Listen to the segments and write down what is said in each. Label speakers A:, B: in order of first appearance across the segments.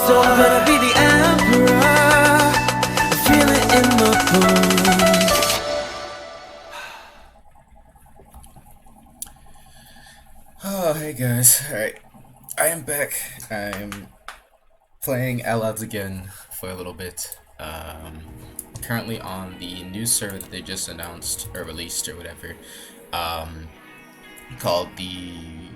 A: So I'm gonna be the emperor. I feel it in my bones.
B: Oh, hey guys. Alright. I am back. I'm playing Allods again for a little bit. Currently on the new server that they just announced or released or whatever. Called the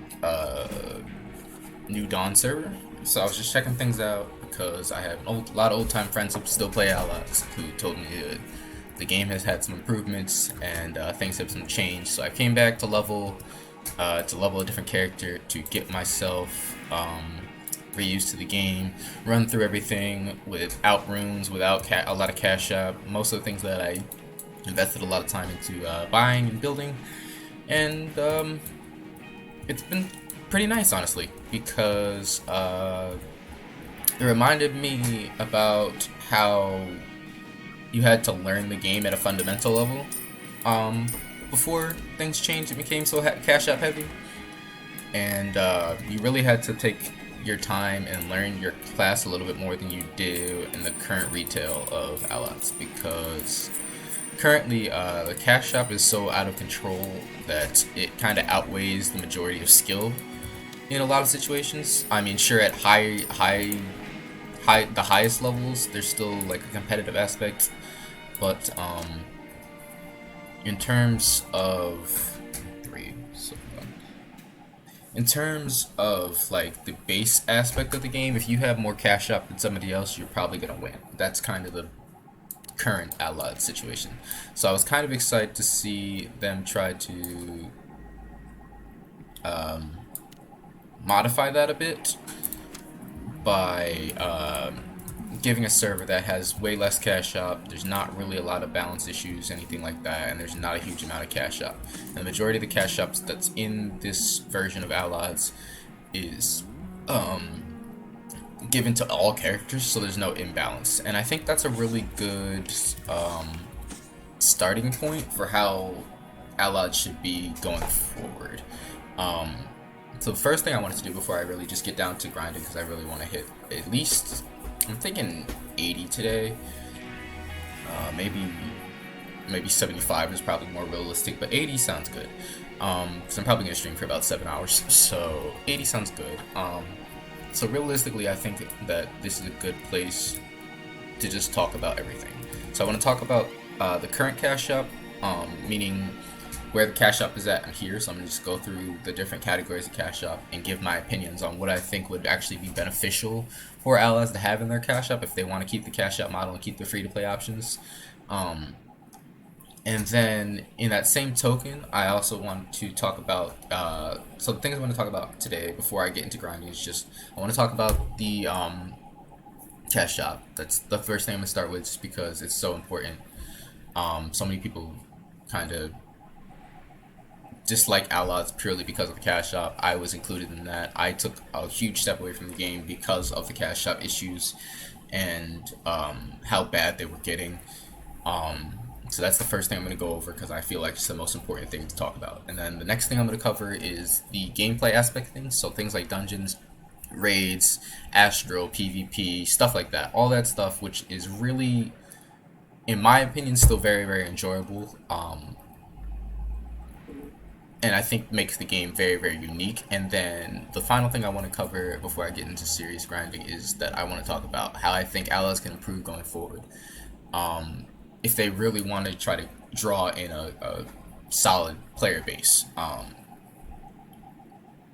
B: New Dawn server. So I was just checking things out because I have a lot of old-time friends who still play Allods who told me that the game has had some improvements and things have some changed. So I came back to level a different character to get myself reused to the game, run through everything without runes, without a lot of cash up, most of the things that I invested a lot of time into buying and building, and it's been pretty nice, honestly, because it reminded me about how you had to learn the game at a fundamental level before things changed. It became so cash up heavy, and you really had to take your time and learn your class a little bit more than you do in the current retail of Allods, because currently the cash shop is so out of control that it kind of outweighs the majority of skill in a lot of situations. I mean, sure, at the highest levels there's still like a competitive aspect, but in terms of like the base aspect of the game, if you have more cash up than somebody else, you're probably gonna win. That's kind of the current Allied situation. So I was kind of excited to see them try to modify that a bit by giving a server that has way less cash up. There's not really a lot of balance issues, anything like that, and there's not a huge amount of cash up. And the majority of the cash ups that's in this version of Allods is given to all characters, so there's no imbalance. And I think that's a really good starting point for how Allods should be going forward. So the first thing I wanted to do before I really just get down to grinding, because I really want to hit at least, I'm thinking 80 today. Maybe 75 is probably more realistic, but 80 sounds good. Because I'm probably gonna stream for about 7 hours, so 80 sounds good. So realistically, I think that this is a good place to just talk about everything. So I want to talk about the current cash up, meaning where the cash up is at here. So I'm gonna just go through the different categories of cash up and give my opinions on what I think would actually be beneficial for Allies to have in their cash up if they want to keep the cash up model and keep the free to play options. And then in that same token, I also want to talk about so the things I want to talk about today before I get into grinding is just I want to talk about the cash shop. That's the first thing I'm gonna start with, just because it's so important. So many people kind of dislike Allods purely because of the cash shop. I was included in that. I took a huge step away from the game because of the cash shop issues and how bad they were getting. So that's the first thing I'm going to go over because I feel like it's the most important thing to talk about. And then the next thing I'm going to cover is the gameplay aspect of things. So things like dungeons, raids, astral, PvP, stuff like that. All that stuff, which is really, in my opinion, still very, very enjoyable. And I think makes the game very, very unique. And then the final thing I want to cover before I get into serious grinding is that I want to talk about how I think Allods can improve going forward. If they really want to try to draw in a solid player base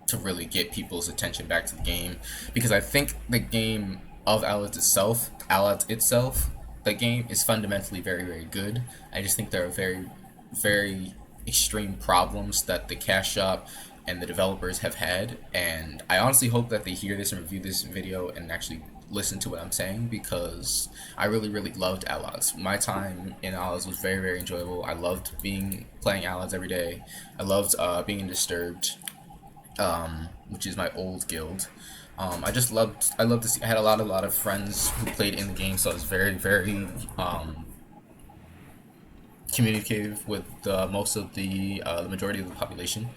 B: to really get people's attention back to the game. Because I think the game of Allods itself, the game is fundamentally very, very good. I just think there are very, very extreme problems that the cash shop and the developers have had, and I honestly hope that they hear this and review this video and actually listen to what I'm saying, because I really, really loved Allods. My time in Allods was very, very enjoyable. I loved playing Allods every day. I loved being in Disturbed, which is my old guild. I loved to see. I had a lot of friends who played in the game, so I was very, very communicative with most of the majority of the population.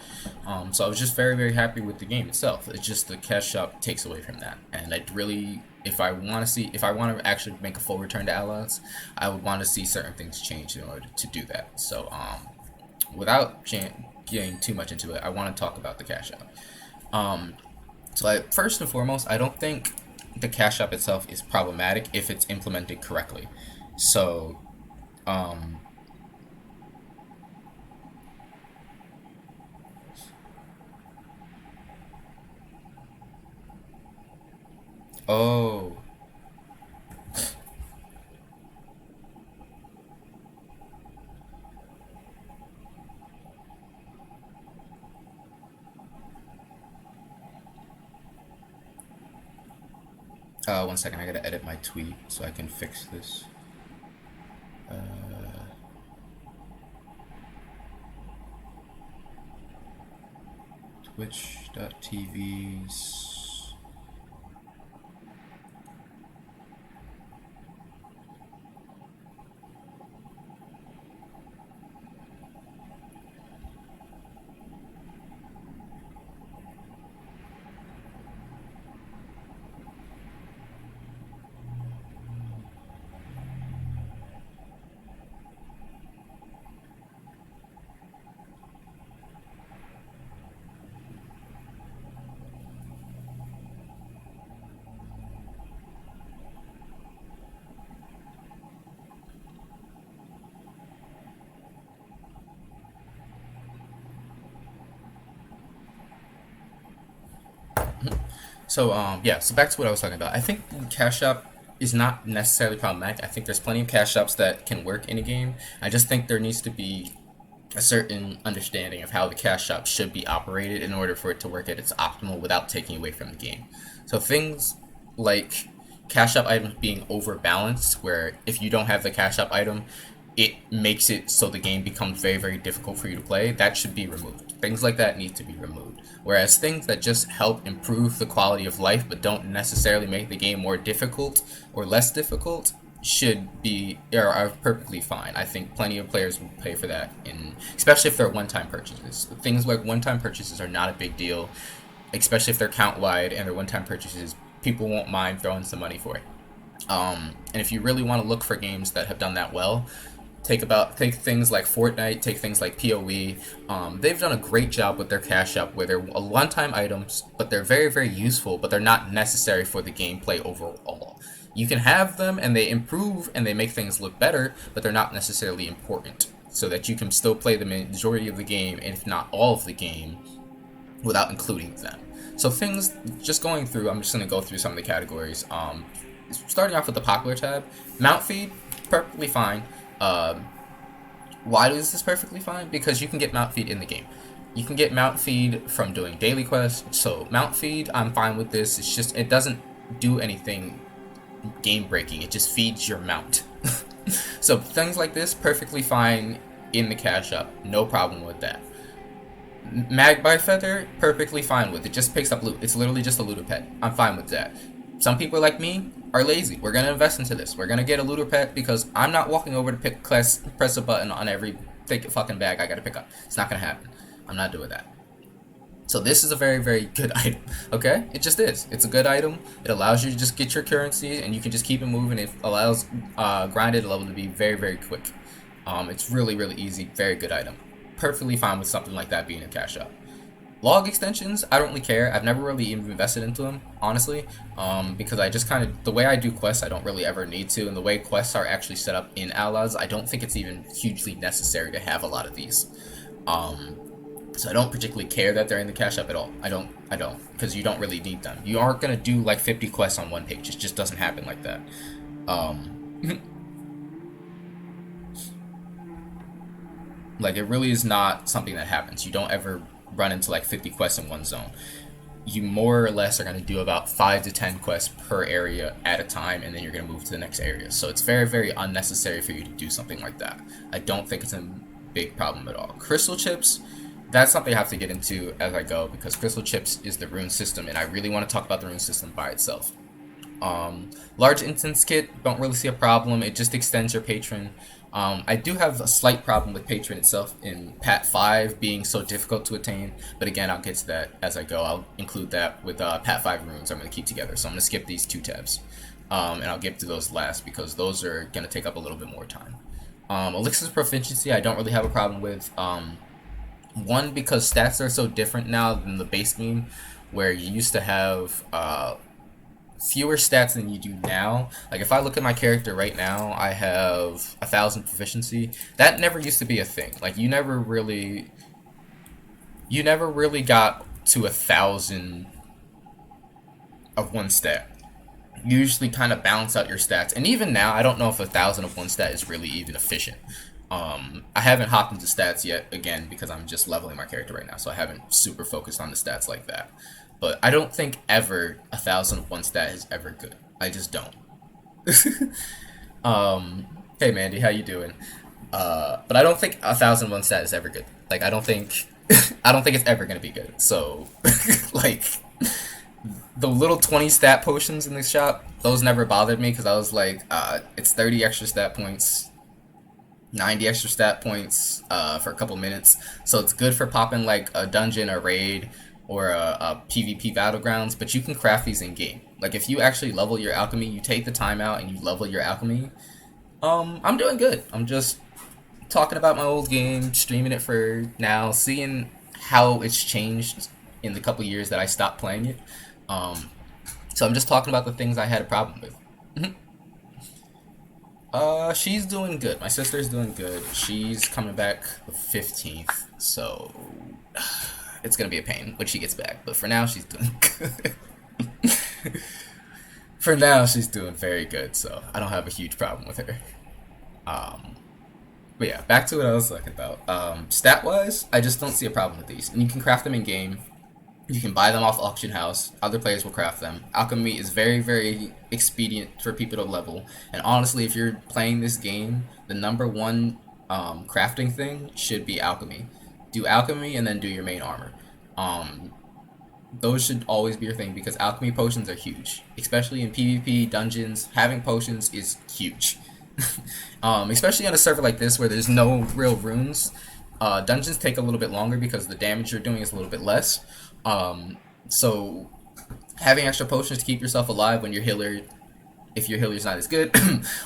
B: So I was just very, very happy with the game itself. It's just the cash shop takes away from that, and I really if I want to actually make a full return to Allods, I would want to see certain things change in order to do that. So without getting too much into it, I want to talk about the cash out. So first and foremost, I don't think the cash app itself is problematic if it's implemented correctly. So, oh, 1 second, I gotta edit my tweet so I can fix this. Twitch.tv's So yeah, so back to what I was talking about. I think Cash App is not necessarily problematic. I think there's plenty of Cash Apps that can work in a game. I just think there needs to be a certain understanding of how the Cash App should be operated in order for it to work at its optimal without taking away from the game. So things like Cash App items being overbalanced, where if you don't have the Cash App item, it makes it so the game becomes very, very difficult for you to play, that should be removed. Things like that need to be removed. Whereas things that just help improve the quality of life but don't necessarily make the game more difficult or less difficult should be are perfectly fine. I think plenty of players will pay for that, especially if they're one-time purchases. Things like one-time purchases are not a big deal, especially if they're count-wide and they're one-time purchases. People won't mind throwing some money for it. And if you really want to look for games that have done that well, take things like Fortnite, take things like PoE. They've done a great job with their cash up, where they're one-time items, but they're very, very useful, but they're not necessary for the gameplay overall. You can have them, and they improve, and they make things look better, but they're not necessarily important, so that you can still play the majority of the game, if not all of the game, without including them. So things, just going through, I'm just going to go through some of the categories. Starting off with the popular tab, mount feed, perfectly fine. Why is this perfectly fine? Because you can get mount feed in the game. You can get mount feed from doing daily quests. So mount feed, I'm fine with this. It's just, it doesn't do anything game breaking. It just feeds your mount. So things like this, perfectly fine in the cash up. No problem with that. Magpie Feather, perfectly fine with it. Just picks up loot. It's literally just a looter pet. I'm fine with that. Some people like me are lazy. We're going to invest into this. We're going to get a looter pet because I'm not walking over to press a button on every fucking bag I got to pick up. It's not going to happen. I'm not doing that. So this is a very, very good item, okay? It just is. It's a good item. It allows you to just get your currency, and you can just keep it moving. It allows grinded level to be very, very quick. It's really, really easy. Very good item. Perfectly fine with something like that being a cash up. Log extensions, I don't really care. I've never really even invested into them, honestly, because I just kind of, the way I do quests, I don't really ever need to, and the way quests are actually set up in Allods, I don't think it's even hugely necessary to have a lot of these. So I don't particularly care that they're in the cash up at all. I don't, because you don't really need them. You aren't going to do like 50 quests on one page. It just doesn't happen like that. Like, it really is not something that happens. You don't ever run into like 50 quests in one zone. You more or less are going to do about 5 to 10 quests per area at a time, and then you're going to move to the next area. So it's very, very unnecessary for you to do something like that. I don't think it's a big problem at all. Crystal chips, that's something I have to get into as I go, because crystal chips is the rune system, and I really want to talk about the rune system by itself. Large instance kit, don't really see a problem. It just extends your patron. I do have a slight problem with Patron itself in Pat 5 being so difficult to attain, but again, I'll get to that as I go. I'll include that with Pat 5 runes I'm going to keep together. So I'm going to skip these 2 tabs, and I'll get to those last because those are going to take up a little bit more time. Elixir's Proficiency, I don't really have a problem with. One, because stats are so different now than the base game, where you used to have fewer stats than you do now. Like if I look at my character right now, I have 1,000 proficiency. That never used to be a thing. Like you never really got to 1,000 of one stat. You usually kind of balance out your stats, and even now, I don't know if 1,000 of one stat is really even efficient. I haven't hopped into stats yet, again, because I'm just leveling my character right now, so I haven't super focused on the stats like that. But I don't think ever 1,000 of one stat is ever good. I just don't. Hey Mandy, how you doing? But I don't think 1,000 one stat is ever good. Like I don't think it's ever gonna be good. So like the little 20 stat potions in the shop, those never bothered me because I was like, it's 30 extra stat points, 90 extra stat points for a couple minutes. So it's good for popping like a dungeon, a raid, or a PvP battlegrounds, but you can craft these in game. Like if you actually level your alchemy, you take the time out and you level your alchemy, I'm doing good. I'm just talking about my old game, streaming it for now, seeing how it's changed in the couple years that I stopped playing it. So I'm just talking about the things I had a problem with. She's doing good. My sister's doing good. She's coming back the 15th, so it's gonna be a pain when she gets back. But for now, she's doing good. For now, she's doing very good, so I don't have a huge problem with her. But yeah, back to what I was talking about. Stat-wise, I just don't see a problem with these. And you can craft them in game. You can buy them off auction house. Other players will craft them. Alchemy is very, very expedient for people to level. And honestly, if you're playing this game, the #1 crafting thing should be alchemy. Do alchemy and then do your main armor. Those should always be your thing because alchemy potions are huge. Especially in PvP dungeons, having potions is huge. Especially on a server like this where there's no real runes. Dungeons take a little bit longer because the damage you're doing is a little bit less. So having extra potions to keep yourself alive when your healer, if your healer's not as good,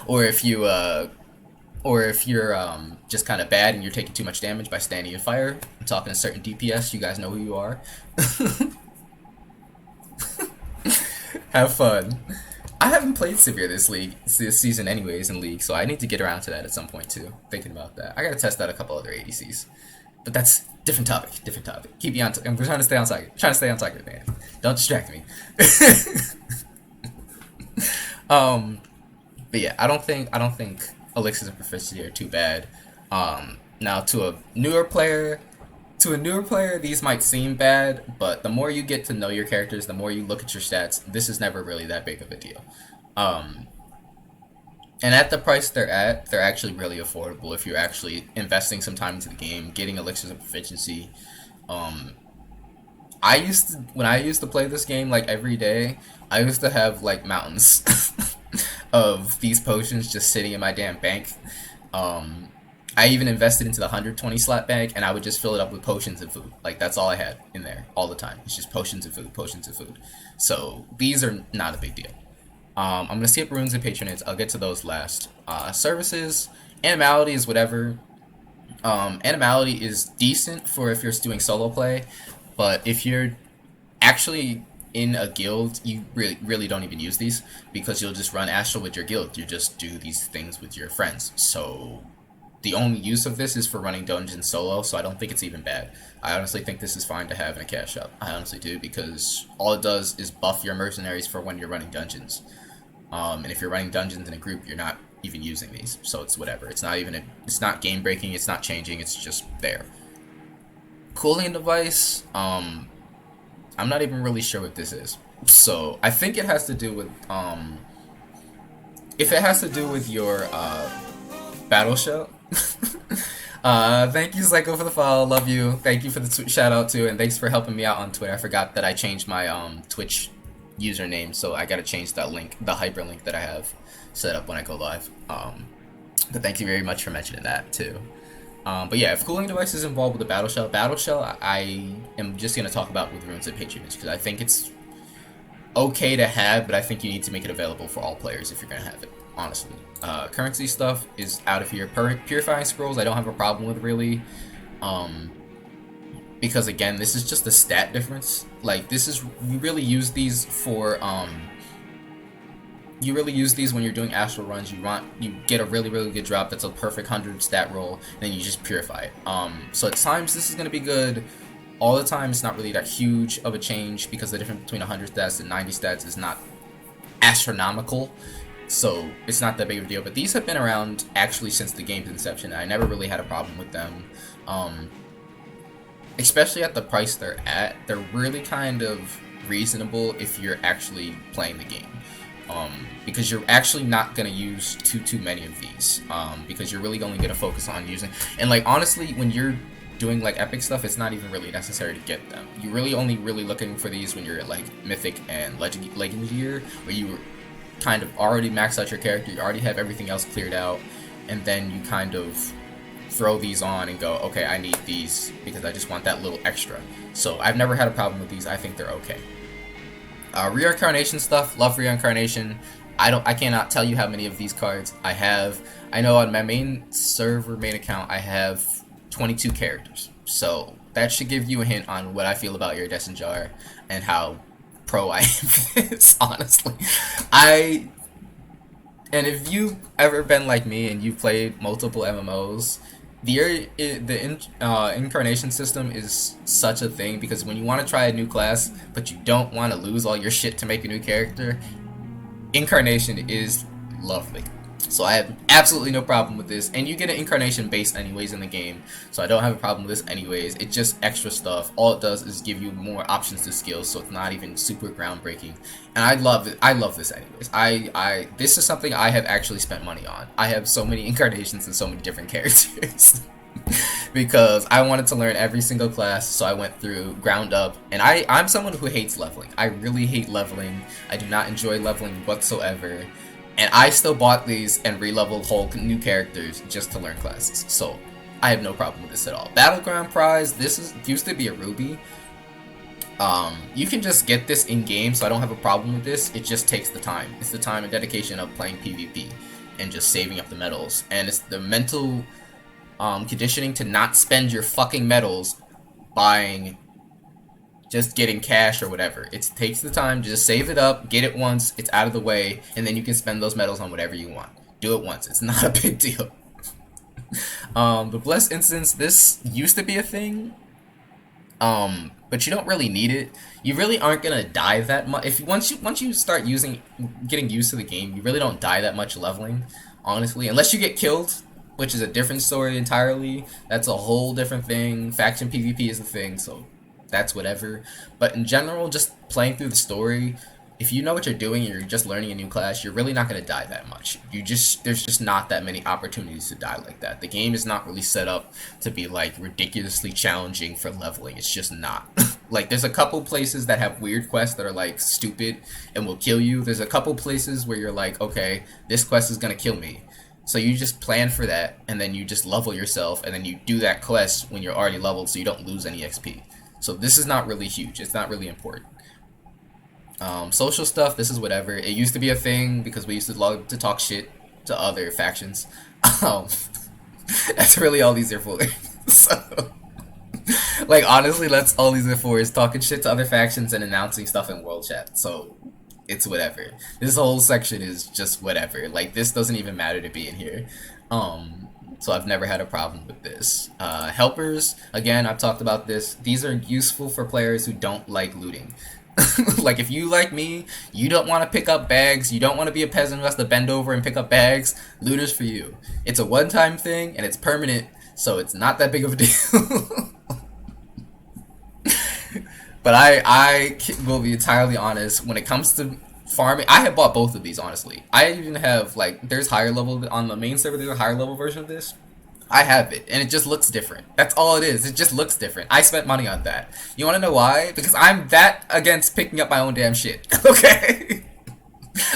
B: or if you're just kind of bad and you're taking too much damage by standing in fire. I'm talking a certain DPS. You guys know who you are. Have fun. I haven't played Severe this season anyways in League, so I need to get around to that at some point too. Thinking about that. I gotta test out a couple other ADCs. But that's different topic. Keep me on I'm trying to stay on target, man. Don't distract me. But yeah, I don't think Elixirs of Proficiency are too bad. Now to a newer player, these might seem bad, but the more you get to know your characters, the more you look at your stats, this is never really that big of a deal. And at the price they're at, they're actually really affordable if you're actually investing some time into the game, getting Elixirs of Proficiency. When I used to play this game like every day, I used to have like mountains of these potions just sitting in my damn bank. I even invested into the 120 slot bank, and I would just fill it up with potions and food. Like, that's all I had in there all the time. It's just potions and food. So, these are not a big deal. I'm going to skip runes and patronage. I'll get to those last. Services, animality is whatever. Animality is decent for if you're doing solo play, but if you're actually in a guild, you really don't even use these, because you'll just run astral with your guild. You just do these things with your friends. So the only use of this is for running dungeons solo, so I don't think it's even bad. I honestly think this is fine to have in a cash up. I honestly do, because all it does is buff your mercenaries for when you're running dungeons. And if you're running dungeons in a group, you're not even using these, so it's whatever. It's not game breaking, it's not changing, it's just there. Cooling device, I'm not even really sure what this is. So I think it has to do with if it has to do with your battle show. Thank you, Psycho, for the follow. Love you. Thank you for the shout out too, and thanks for helping me out on Twitter. I forgot that I changed my Twitch username, so I gotta change that link, the hyperlink that I have set up when I go live. But thank you very much for mentioning that too. But yeah, if cooling device is involved with the battle shell, I am just gonna talk about with runes and patronage because I think it's okay to have, but I think you need to make it available for all players if you're gonna have it. Honestly, currency stuff is out of here. Purifying scrolls, I don't have a problem with really, because again, this is just a stat difference. Like this is you really use these for you really use these when you're doing astral runs. You get a really good drop that's a perfect 100 stat roll, then you just purify it. So at times this is gonna be good. All the time it's not really that huge of a change because the difference between 100 stats and 90 stats is not astronomical. So it's not that big of a deal. But these have been around actually since the game's inception. I never really had a problem with them. Especially at the price they're at. They're really kind of reasonable if you're actually playing the game. Because you're actually not gonna use too many of these, because you're really only gonna focus on using, and like honestly, when you're doing like epic stuff, it's not even really necessary to get them. You're really only looking for these when you're at like mythic and legend gear, where you kind of already maxed out your character, you already have everything else cleared out, and then you kind of throw these on and go, okay, I need these because I just want that little extra. So I've never had a problem with these. I think they're okay. Reincarnation stuff, love reincarnation. I cannot tell you how many of these cards I have. I know on my main account I have 22 characters. So that should give you a hint on what I feel about iridescent jar and how pro I am for this, honestly. And if you've ever been like me and you've played multiple MMOs, the incarnation system is such a thing because when you want to try a new class but you don't want to lose all your shit to make a new character, incarnation is lovely. So I have absolutely no problem with this, and you get an incarnation base anyways in the game, so I don't have a problem with this anyways. It's just extra stuff. All it does is give you more options to skills, so it's not even super groundbreaking. And I love it. I love this anyways. This is something I have actually spent money on. I have so many incarnations and so many different characters because I wanted to learn every single class, so I went through ground up. And I'm someone who hates leveling. I really hate leveling. I do not enjoy leveling whatsoever. And I still bought these and re-leveled whole new characters just to learn classes. So I have no problem with this at all. Battleground prize, used to be a ruby. You can just get this in game, so I don't have a problem with this. It just takes the time. It's the time and dedication of playing PvP and just saving up the medals. And it's the mental conditioning to not spend your fucking medals buying, just getting cash or whatever. It takes the time to just save it up, get it once, it's out of the way, and then you can spend those medals on whatever you want. Do it once. It's not a big deal. The Blessed Instance, this used to be a thing, but you don't really need it. You really aren't gonna die that much. Once you start getting used to the game, you really don't die that much leveling, honestly, unless you get killed, which is a different story entirely. That's a whole different thing. Faction PvP is the thing, so that's whatever. But in general, just playing through the story, if you know what you're doing and you're just learning a new class, you're really not going to die that much. There's just not that many opportunities to die like that. The game is not really set up to be like ridiculously challenging for leveling. It's just not. Like there's a couple places that have weird quests that are like stupid and will kill you. There's a couple places where you're like, okay, this quest is going to kill me. So you just plan for that, and then you just level yourself, and then you do that quest when you're already leveled so you don't lose any XP. So this is not really huge. It's not really important. Social stuff, this is whatever. It used to be a thing because we used to love to talk shit to other factions. That's really all these are for. So, like, honestly, that's all these are for, is talking shit to other factions and announcing stuff in world chat. So it's whatever. This whole section is just whatever. Like, this doesn't even matter to be in here. So I've never had a problem with this. Helpers, again, I've talked about this. These are useful for players who don't like looting. Like, if you, like me, you don't want to pick up bags, you don't want to be a peasant who has to bend over and pick up bags, looters for you. It's a one-time thing, and it's permanent, so it's not that big of a deal. But I will be entirely honest, when it comes to farming, I have bought both of these, honestly. I even have, like, there's higher level, on the main server, there's a higher level version of this. I have it, and it just looks different. That's all it is. It just looks different. I spent money on that. You want to know why? Because I'm that against picking up my own damn shit. Okay?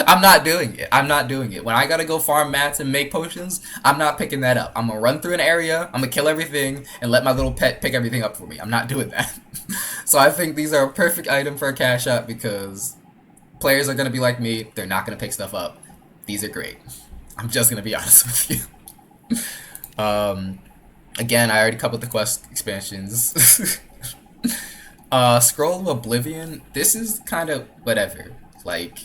B: I'm not doing it. I'm not doing it. When I gotta go farm mats and make potions, I'm not picking that up. I'm gonna run through an area, I'm gonna kill everything, and let my little pet pick everything up for me. I'm not doing that. So I think these are a perfect item for a cash out because players are gonna be like me, they're not gonna pick stuff up. These are great. I'm just gonna be honest with you. Again, I already covered the quest expansions. Scroll of Oblivion, this is kind of whatever. Like,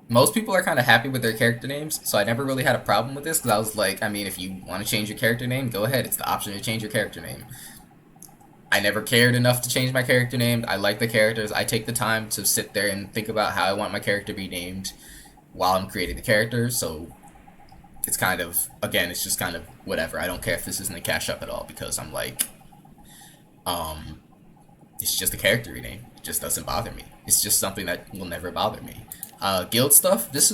B: most people are kind of happy with their character names, so I never really had a problem with this because I was like, I mean, if you want to change your character name, go ahead. It's the option to change your character name. I never cared enough to change my character name. I like the characters. I take the time to sit there and think about how I want my character to be named while I'm creating the character, so it's kind of, again, it's just kind of whatever. I don't care if this isn't a cash up at all because I'm like, it's just a character rename. It just doesn't bother me. It's just something that will never bother me. Guild stuff, this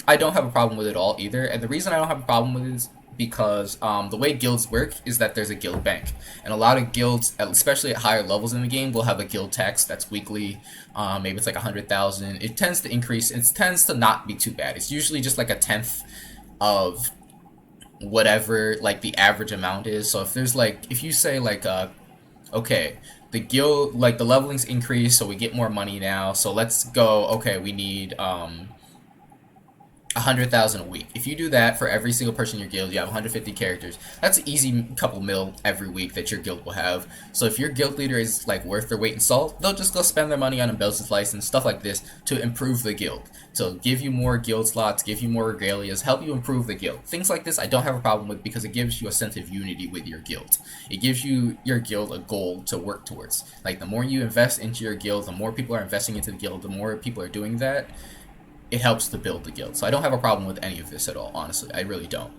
B: I don't have a problem with at all either, and the reason I don't have a problem with it is because the way guilds work is that there's a guild bank, and a lot of guilds, especially at higher levels in the game, will have a guild tax that's weekly. Maybe it's like 100,000. It tends to increase. It tends to not be too bad. It's usually just like a tenth of whatever like the average amount is. So if you say like okay, the guild, like the leveling's increased, so we get more money now, so let's go, okay, we need 100,000 a week. If you do that for every single person in your guild, you have 150 characters. That's an easy couple mil every week that your guild will have. So if your guild leader is like worth their weight in salt, they'll just go spend their money on a Belgian license, stuff like this, to improve the guild. So give you more guild slots, give you more regalias, help you improve the guild. Things like this I don't have a problem with because it gives you a sense of unity with your guild. It gives you your guild a goal to work towards. Like the more you invest into your guild, the more people are investing into the guild, the more people are doing that, it helps to build the guild. So I don't have a problem with any of this at all, honestly. I really don't.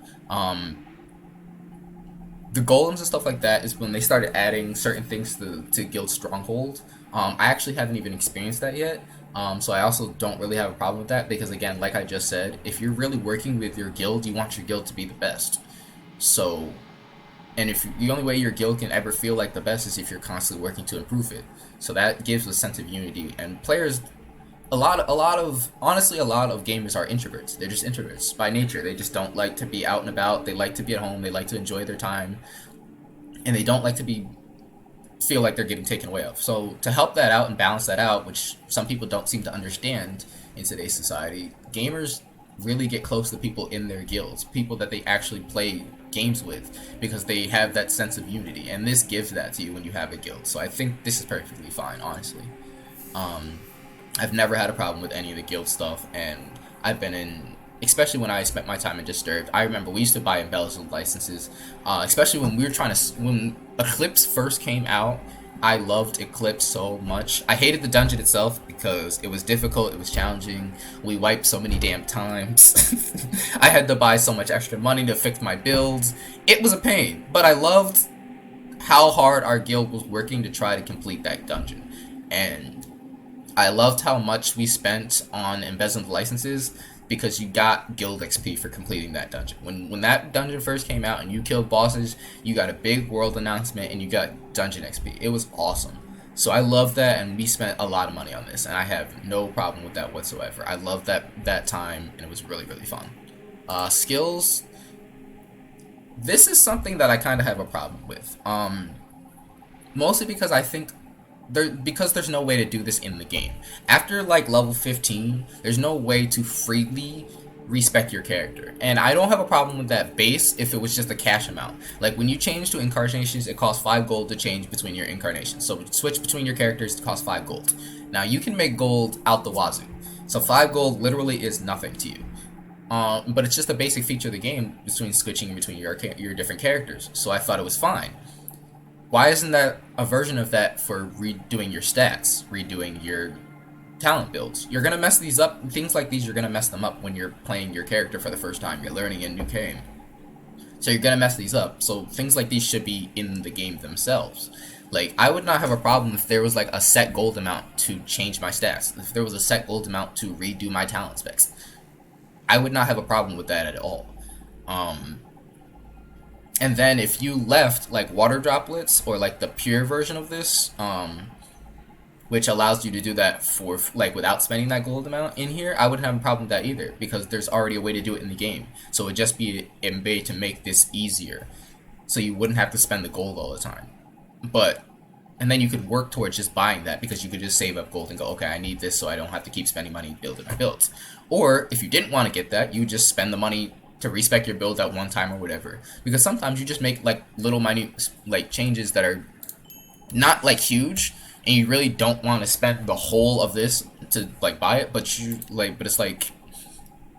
B: The golems and stuff like that is when they started adding certain things to Guild Stronghold. I actually haven't even experienced that yet. So I also don't really have a problem with that because, again, like I just said, if you're really working with your guild, you want your guild to be the best. So, and if the only way your guild can ever feel like the best is if you're constantly working to improve it. So that gives a sense of unity, and players, honestly, a lot of gamers are introverts. They're just introverts by nature. They just don't like to be out and about. They like to be at home. They like to enjoy their time, and they don't like to feel like they're getting taken away of. So to help that out and balance that out, which some people don't seem to understand in today's society, gamers really get close to people in their guilds, people that they actually play games with, because they have that sense of unity, and this gives that to you when you have a guild. So I think this is perfectly fine, honestly. I've never had a problem with any of the guild stuff, and I've been in, especially when I spent my time in Disturbed. I remember we used to buy embellished licenses, especially when we were when Eclipse first came out. I loved Eclipse so much. I hated the dungeon itself because it was difficult, it was challenging, we wiped so many damn times. I had to buy so much extra money to fix my builds. It was a pain, but I loved how hard our guild was working to try to complete that dungeon. And I loved how much we spent on embezzling licenses because you got guild XP for completing that dungeon. When that dungeon first came out and you killed bosses, you got a big world announcement and you got dungeon XP. It was awesome. So I love that, and we spent a lot of money on this, and I have no problem with that whatsoever. I loved that time, and it was really, really fun. Skills. This is something that I kind of have a problem with. Mostly because I think because there's no way to do this in the game. After like level 15, there's no way to freely respec your character, and I don't have a problem with that base if it was just a cash amount. Like when you change to incarnations, it costs 5 gold to change between your incarnations. So switch between your characters, it costs 5 gold. Now you can make gold out the wazoo, so 5 gold literally is nothing to you. But it's just a basic feature of the game between switching between your different characters. So I thought it was fine. Why isn't that a version of that for redoing your stats, redoing your talent builds? You're gonna mess these up. Things like these, you're gonna mess them up when you're playing your character for the first time. You're learning a new game, so you're gonna mess these up. So things like these should be in the game themselves. Like, I would not have a problem if there was like a set gold amount to change my stats. If there was a set gold amount to redo my talent specs, I would not have a problem with that at all. And then if you left like water droplets or like the pure version of this, which allows you to do that for like without spending that gold amount in here. I wouldn't have a problem with that either, because there's already a way to do it in the game. So it would just be a way to make this easier, so you wouldn't have to spend the gold all the time. But and then you could work towards just buying that, because you could just save up gold and go, okay, I need this so I don't have to keep spending money building my builds. Or if you didn't want to get that, you just spend the money to respec your build at one time or whatever. Because sometimes you just make like little minute like changes that are not like huge, and you really don't want to spend the whole of this to like buy it, but it's like,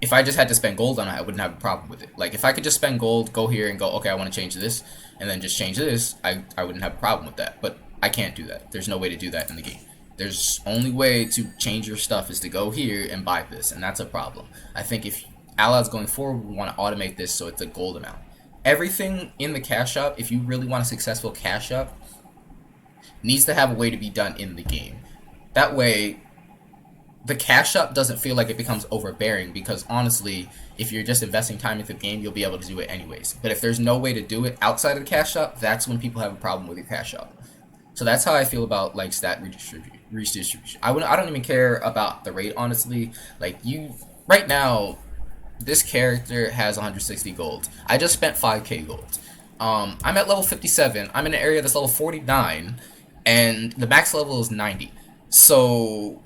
B: if I just had to spend gold on it, I wouldn't have a problem with it. Like if I could just spend gold, go here and go, okay, I want to change this, and then just change this, I wouldn't have a problem with that. But I can't do that. There's no way to do that in the game. There's only way to change your stuff is to go here and buy this, and that's a problem. I think if Allods going forward, we want to automate this so it's a gold amount. Everything in the cash shop, if you really want a successful cash shop, needs to have a way to be done in the game. That way, the cash shop doesn't feel like it becomes overbearing, because honestly, if you're just investing time into the game, you'll be able to do it anyways. But if there's no way to do it outside of the cash shop, that's when people have a problem with your cash shop. So that's how I feel about like stat redistribution. I don't even care about the rate, honestly. Like right now, this character has 160 gold. I just spent 5k gold. I'm at level 57. I'm in an area that's level 49, and the max level is 90. So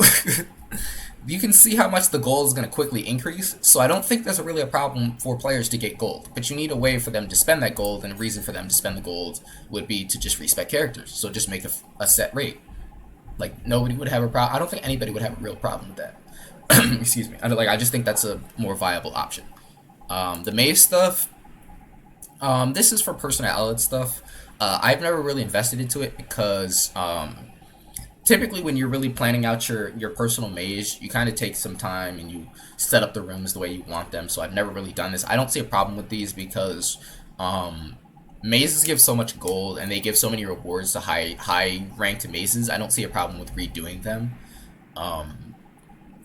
B: you can see how much the gold is going to quickly increase. So I don't think there's really a problem for players to get gold, but you need a way for them to spend that gold, and a reason for them to spend the gold would be to just respec characters. So just make a set rate. Like nobody would have a problem. I don't think anybody would have a real problem with that. Excuse me. I just think that's a more viable option. The maze stuff, this is for personal Allods stuff. I've never really invested into it, because typically when you're really planning out your personal maze, you kind of take some time and you set up the rooms the way you want them. So I've never really done this. I don't see a problem with these, because mazes give so much gold and they give so many rewards to high ranked mazes. I don't see a problem with redoing them.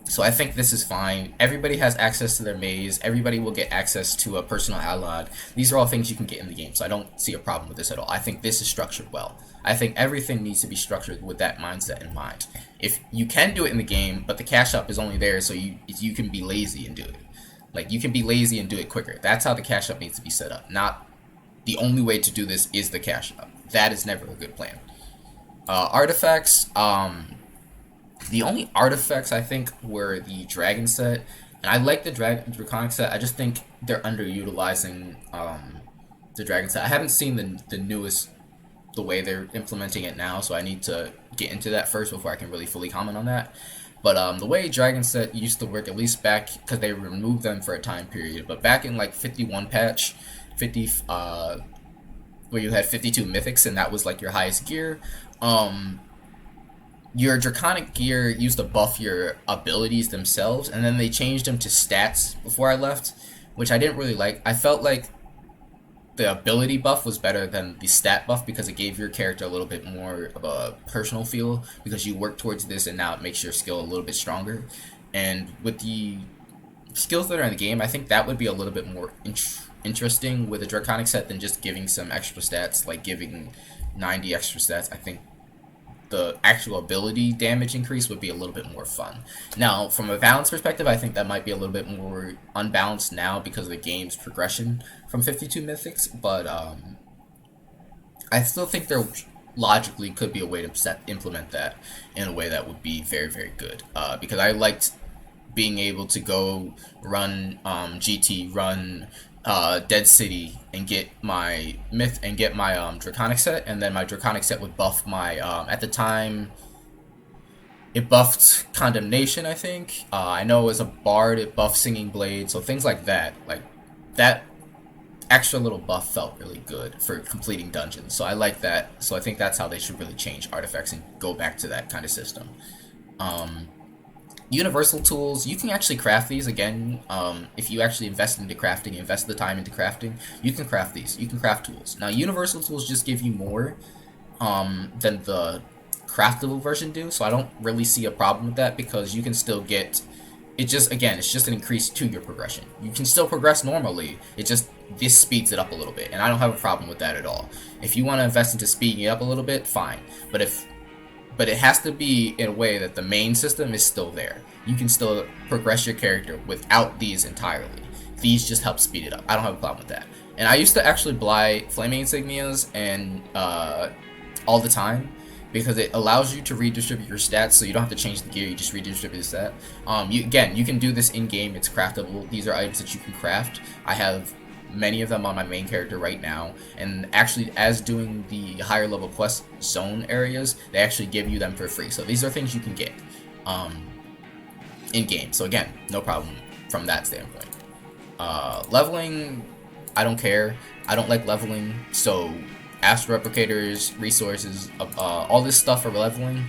B: So I think this is fine. Everybody has access to their maze. Everybody will get access to a personal Allod. These are all things you can get in the game, so I don't see a problem with this at all. I think this is structured well. I think everything needs to be structured with that mindset in mind. If you can do it in the game, but the cash shop is only there so you can be lazy and do it. Like, you can be lazy and do it quicker. That's how the cash shop needs to be set up. Not the only way to do this is the cash shop. That is never a good plan. Artifacts, the only artifacts I think were the dragon set, and I like the draconic set. I just think they're underutilizing the dragon set. I haven't seen the newest, the way they're implementing it now, so I need to get into that first before I can really fully comment on that. But the way dragon set used to work, at least back, because they removed them for a time period, but back in like 51 patch, 50 where you had 52 mythics and that was like your highest gear, your draconic gear used to buff your abilities themselves, and then they changed them to stats before I left, which I didn't really like. I felt like the ability buff was better than the stat buff, because it gave your character a little bit more of a personal feel, because you work towards this and now it makes your skill a little bit stronger. And with the skills that are in the game, I think that would be a little bit more interesting with a draconic set than just giving some extra stats, like giving 90 extra stats. I think the actual ability damage increase would be a little bit more fun. Now, from a balance perspective, I think that might be a little bit more unbalanced now because of the game's progression from 52 mythics, but I still think there logically could be a way to implement that in a way that would be very, very good, because I liked being able to go run GT, run Dead City, and get my myth and get my draconic set, and then my draconic set would buff my at the time it buffed condemnation. I think I know as a bard it buffed singing blade, so things like that extra little buff felt really good for completing dungeons, so I like that. So I think that's how they should really change artifacts and go back to that kind of system. Universal tools, you can actually craft these again. If you actually invest into crafting, invest the time into crafting, you can craft these. You can craft tools. Now, universal tools just give you more than the craftable version do, so I don't really see a problem with that, because you can still get it. Just again, it's just an increase to your progression. You can still progress normally. It just this speeds it up a little bit, and I don't have a problem with that at all. If you want to invest into speeding it up a little bit, fine. But if but it has to be in a way that the main system is still there. You can still progress your character without these entirely. These just help speed it up. I don't have a problem with that. And I used to actually buy flaming insignias and all the time, because it allows you to redistribute your stats, so you don't have to change the gear, you just redistribute the stat. You can do this in-game, it's craftable. These are items that you can craft. I have many of them on my main character right now, and actually as doing the higher level quest zone areas, they actually give you them for free. So these are things you can get in-game. So again, no problem from that standpoint. Leveling, I don't care. I don't like leveling, so astral replicators, resources, all this stuff for leveling,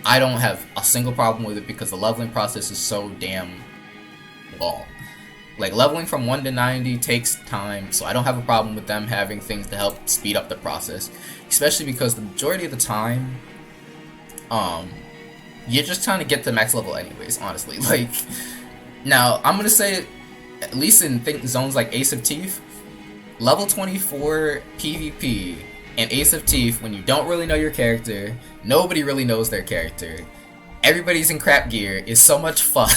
B: I don't have a single problem with it because the leveling process is so damn long. Like, leveling from 1 to 90 takes time, so I don't have a problem with them having things to help speed up the process, especially because the majority of the time, you're just trying to get to max level anyways, honestly. Like, now, I'm gonna say, at least in zones like Ace of Teeth, level 24 PvP and Ace of Teeth, when you don't really know your character, nobody really knows their character, everybody's in crap gear, is so much fun.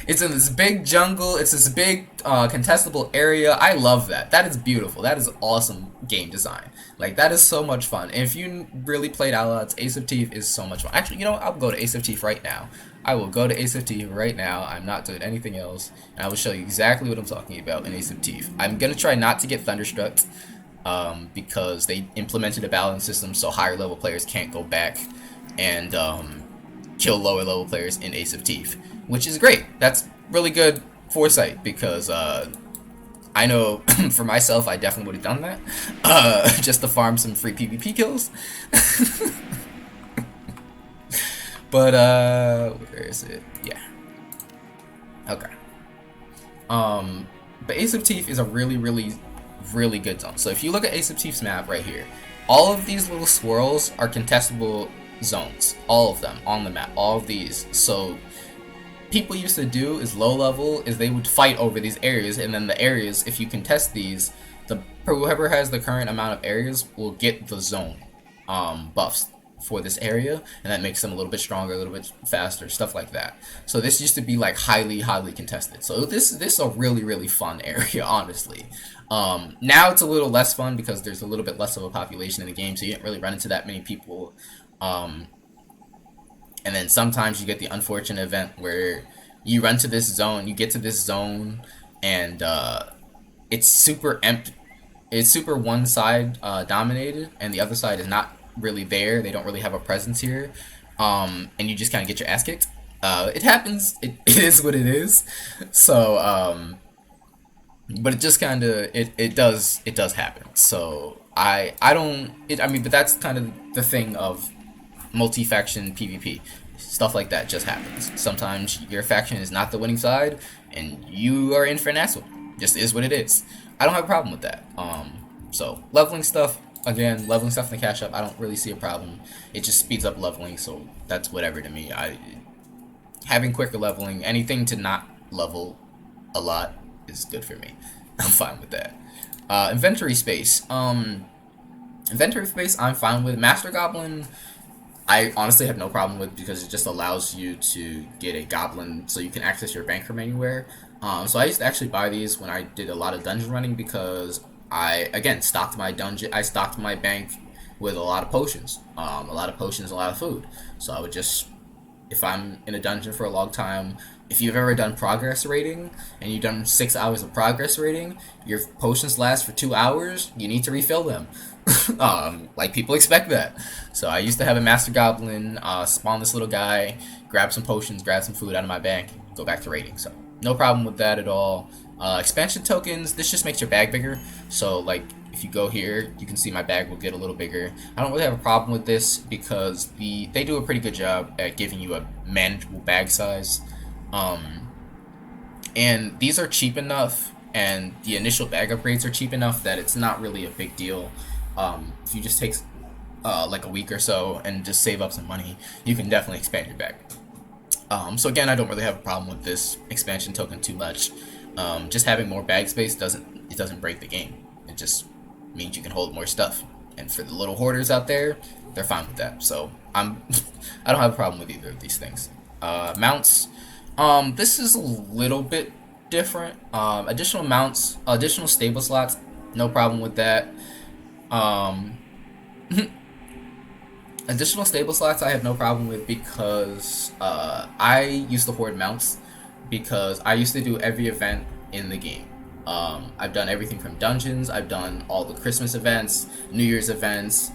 B: It's in this big jungle, it's this big contestable area. I love that. That is beautiful. That is awesome game design. Like, that is so much fun. And if you really played Allods, Ace of Teeth is so much fun. Actually, you know what? I'll go to Ace of Teeth right now. I will go to Ace of Teeth right now. I'm not doing anything else. And I will show you exactly what I'm talking about in Ace of Teeth. I'm going to try not to get thunderstruck because they implemented a balance system so higher level players can't go back and kill lower level players in Ace of Teeth, which is great. That's really good foresight because I know for myself I definitely would have done that just to farm some free PvP kills. But where is it? Yeah. Okay. But Ace of Teeth is a really good zone. So if you look at Ace of Teeth's map right here, all of these little swirls are contestable zones. All of them on the map. All of these. So people used to do is low level is they would fight over these areas, and then the areas, if you contest these, whoever has the current amount of areas will get the zone buffs for this area, and that makes them a little bit stronger, a little bit faster, stuff like that. So this used to be like highly contested. So this is a really fun area, honestly. Now it's a little less fun because there's a little bit less of a population in the game, so you didn't really run into that many people. And then sometimes you get the unfortunate event where you run to this zone, you get to this zone, and it's super empty. It's super one side dominated, and the other side is not really there. They don't really have a presence here, and you just kind of get your ass kicked. It happens. It is what it is. So, but it just kind of it does happen. So I mean, but that's kind of the thing of multi-faction PvP. Stuff like that just happens. Sometimes your faction is not the winning side, and you are in for an asshole. Just is what it is. I don't have a problem with that. So leveling stuff. Again, leveling stuff in the cash up, I don't really see a problem. It just speeds up leveling, so that's whatever to me. Having quicker leveling, anything to not level a lot is good for me. I'm fine with that. Inventory space. Inventory space, I'm fine with. Master Goblin, I honestly have no problem with because it just allows you to get a goblin so you can access your bank from anywhere. So I used to actually buy these when I did a lot of dungeon running because I, again, stocked my bank with a lot of potions. A lot of food. So I would just, if I'm in a dungeon for a long time, if you've ever done progress rating, and you've done 6 hours of progress rating, your potions last for 2 hours, you need to refill them. Like, people expect that. So I used to have a Master Goblin, spawn this little guy, grab some potions, grab some food out of my bank, go back to raiding. So no problem with that at all. Expansion tokens, this just makes your bag bigger. So, like, if you go here, you can see my bag will get a little bigger. I don't really have a problem with this because they do a pretty good job at giving you a manageable bag size. And these are cheap enough, and the initial bag upgrades are cheap enough that it's not really a big deal. If you just take like a week or so and just save up some money, you can definitely expand your bag. So again, I don't really have a problem with this expansion token too much. Just having more bag space doesn't break the game. It just means you can hold more stuff. And for the little hoarders out there, they're fine with that. So I don't have a problem with either of these things. Mounts. This is a little bit different. Additional mounts, additional stable slots, no problem with that. Additional stable slots I have no problem with because I used to hoard mounts because I used to do every event in the game. I've done everything from dungeons, I've done all the Christmas events, New Year's events,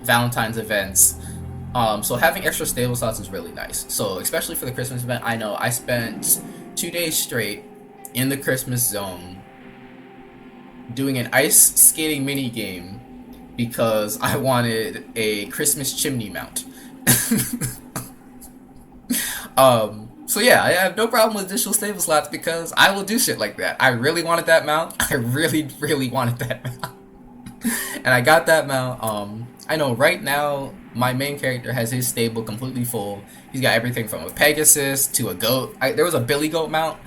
B: Valentine's events. So having extra stable slots is really nice. So especially for the Christmas event, I know I spent 2 days straight in the Christmas zone doing an ice skating mini game because I wanted a Christmas chimney mount. So yeah, I have no problem with additional stable slots because I will do shit like that. I really wanted that mount. I really, really wanted that mount. And I got that mount. I know right now my main character has his stable completely full. He's got everything from a Pegasus to a goat. There was a Billy Goat mount.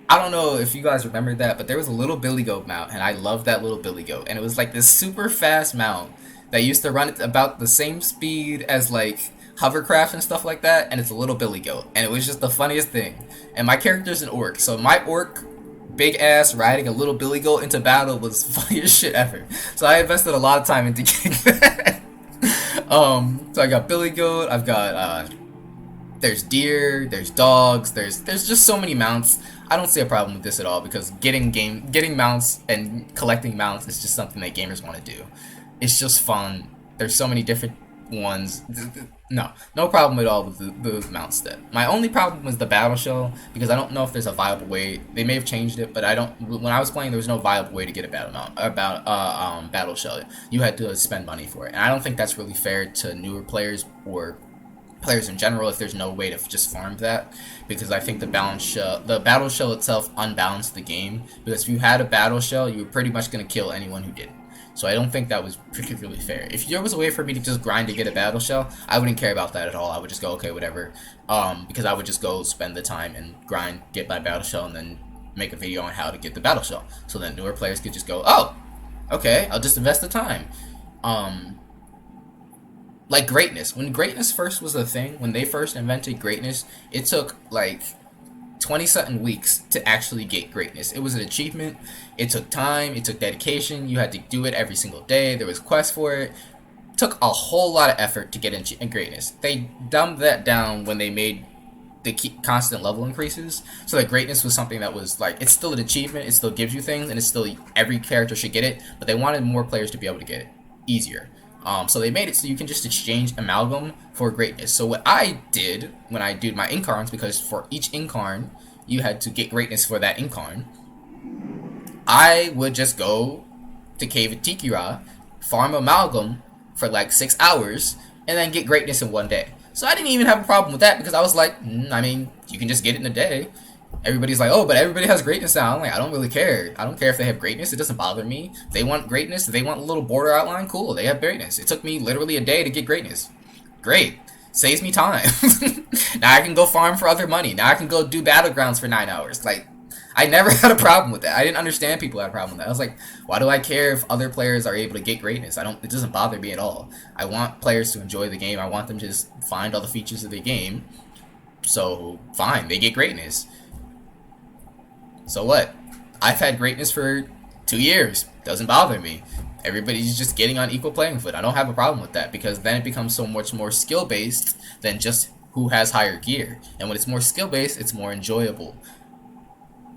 B: I don't know if you guys remember that, but there was a little Billy Goat mount, and I loved that little Billy Goat. And it was like this super fast mount that used to run at about the same speed as like hovercraft and stuff like that, and it's a little Billy Goat. And it was just the funniest thing. And my character's an orc, so my orc big ass riding a little Billy Goat into battle was funniest shit ever. So I invested a lot of time into getting that. So I got Billy Goat, I've got there's deer, there's dogs, there's just so many mounts. I don't see a problem with this at all because getting mounts and collecting mounts is just something that gamers want to do. It's just fun. There's so many different ones. No problem at all with the mount set. My only problem was the battle shell because I don't know if there's a viable way. They may have changed it, but I don't. When I was playing, there was no viable way to get a battle shell. You had to spend money for it, and I don't think that's really fair to newer players or players in general if there's no way to just farm that, because I think the battle shell itself unbalanced the game, because if you had a battle shell you were pretty much going to kill anyone who didn't. So I don't think that was particularly fair. If there was a way for me to just grind to get a battle shell, I wouldn't care about that at all. I would just go, okay, whatever, because I would just go spend the time and grind, get my battle shell, and then make a video on how to get the battle shell, so then newer players could just go, oh, okay, I'll just invest the time. Like greatness. When greatness first was a thing, when they first invented greatness, it took like 20-something weeks to actually get greatness. It was an achievement. It took time. It took dedication. You had to do it every single day. There was quests for it. It took a whole lot of effort to get in greatness. They dumbed that down when they made the constant level increases, so that greatness was something that was like, it's still an achievement. It still gives you things, and it's still every character should get it. But they wanted more players to be able to get it easier. So they made it so you can just exchange amalgam for greatness. So what I did when I did my incarns, because for each incarn you had to get greatness for that incarn, I would just go to Cave of Tikira, farm amalgam for like 6 hours, and then get greatness in 1 day. So I didn't even have a problem with that because I was like, I mean, you can just get it in a day. Everybody's like, oh, but everybody has greatness now. I'm like, I don't really care. I don't care if they have greatness. It doesn't bother me. If they want greatness, if they want a little border outline, cool. They have greatness. It took me literally a day to get greatness. Great. Saves me time. Now I can go farm for other money. Now I can go do battlegrounds for 9 hours. Like, I never had a problem with that. I didn't understand people had a problem with that. I was like, why do I care if other players are able to get greatness? It doesn't bother me at all. I want players to enjoy the game. I want them to just find all the features of the game. So, fine. They get greatness. So what? I've had greatness for 2 years. Doesn't bother me. Everybody's just getting on equal playing foot. I don't have a problem with that, because then it becomes so much more skill based than just who has higher gear. And when it's more skill based, it's more enjoyable.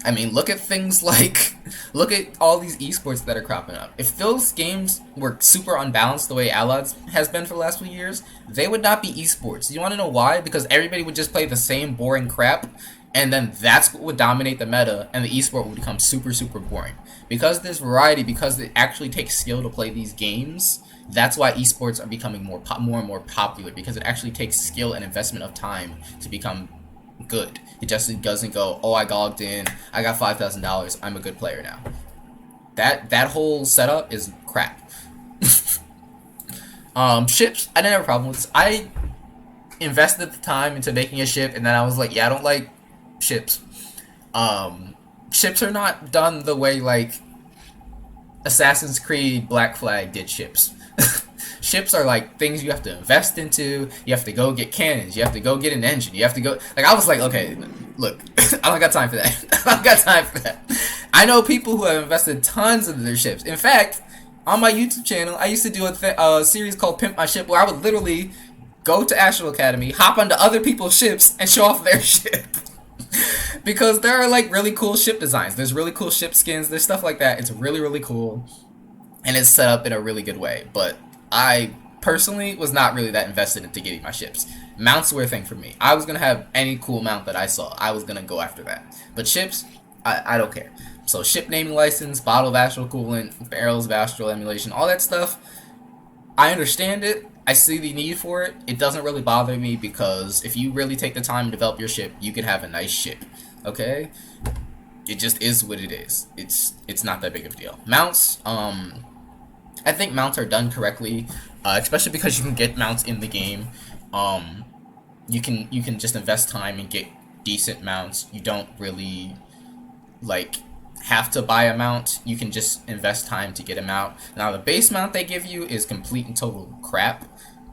B: I mean, look at things like, look at all these esports that are cropping up. If those games were super unbalanced the way Allods has been for the last few years, they would not be esports. You want to know why? Because everybody would just play the same boring crap, and then that's what would dominate the meta, and the esport would become super, super boring. Because there's variety, because it actually takes skill to play these games, that's why esports are becoming more and more popular, because it actually takes skill and investment of time to become good. It just doesn't go, oh, I logged in, I got $5,000, I'm a good player now. That whole setup is crap. Ships, I didn't have a problem with this. I invested the time into making a ship, and then I was like, yeah, I don't like ships. Ships are not done the way like Assassin's Creed Black Flag did ships. Ships are like things you have to invest into. You have to go get cannons. You have to go get an engine. You have to go. Like, I was like, okay, look, I don't got time for that. I don't got time for that. I know people who have invested tons into their ships. In fact, on my YouTube channel, I used to do a series called Pimp My Ship, where I would literally go to Astral Academy, hop onto other people's ships, and show off their ship. Because there are like really cool ship designs. There's really cool ship skins. There's stuff like that. It's really, really cool. And it's set up in a really good way. But I personally was not really that invested into getting my ships. Mounts were a thing for me. I was going to have any cool mount that I saw. I was going to go after that. But ships, I don't care. So ship naming license, bottle of astral coolant, barrels of astral emulation, all that stuff, I understand it. I see the need for it. It doesn't really bother me because if you really take the time to develop your ship, you can have a nice ship. Okay? It just is what it is. It's not that big of a deal. Mounts, I think mounts are done correctly, especially because you can get mounts in the game. You can just invest time and get decent mounts. You don't really like have to buy a mount. You can just invest time to get a mount. Now the base mount they give you is complete and total crap,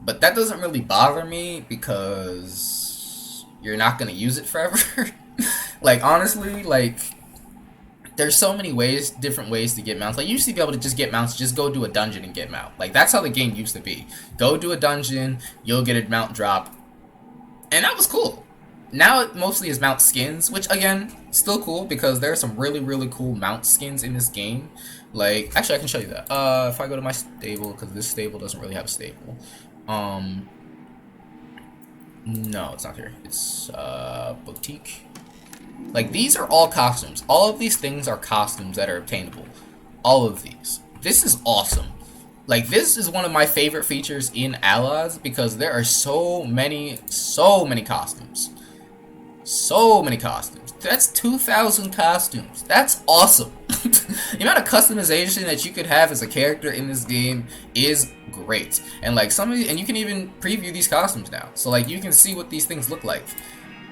B: but that doesn't really bother me because you're not gonna use it forever. Like, honestly, like, there's so many ways, different ways to get mounts. Like, you used to be able to just get mounts, just go do a dungeon and get mount. Like, that's how the game used to be. Go do a dungeon, you'll get a mount drop, and that was cool. Now it mostly is mount skins, which, again, still cool because there are some really, really cool mount skins in this game. Like, actually, I can show you that. If I go to my stable, because this stable doesn't really have a stable. No, it's not here. It's, boutique. Like, these are all costumes. All of these things are costumes that are obtainable. All of these. This is awesome. Like, this is one of my favorite features in Allods because there are so many costumes. So many costumes. That's 2,000 costumes. That's awesome. The amount of customization that you could have as a character in this game is great. And like and you can even preview these costumes now. So like you can see what these things look like.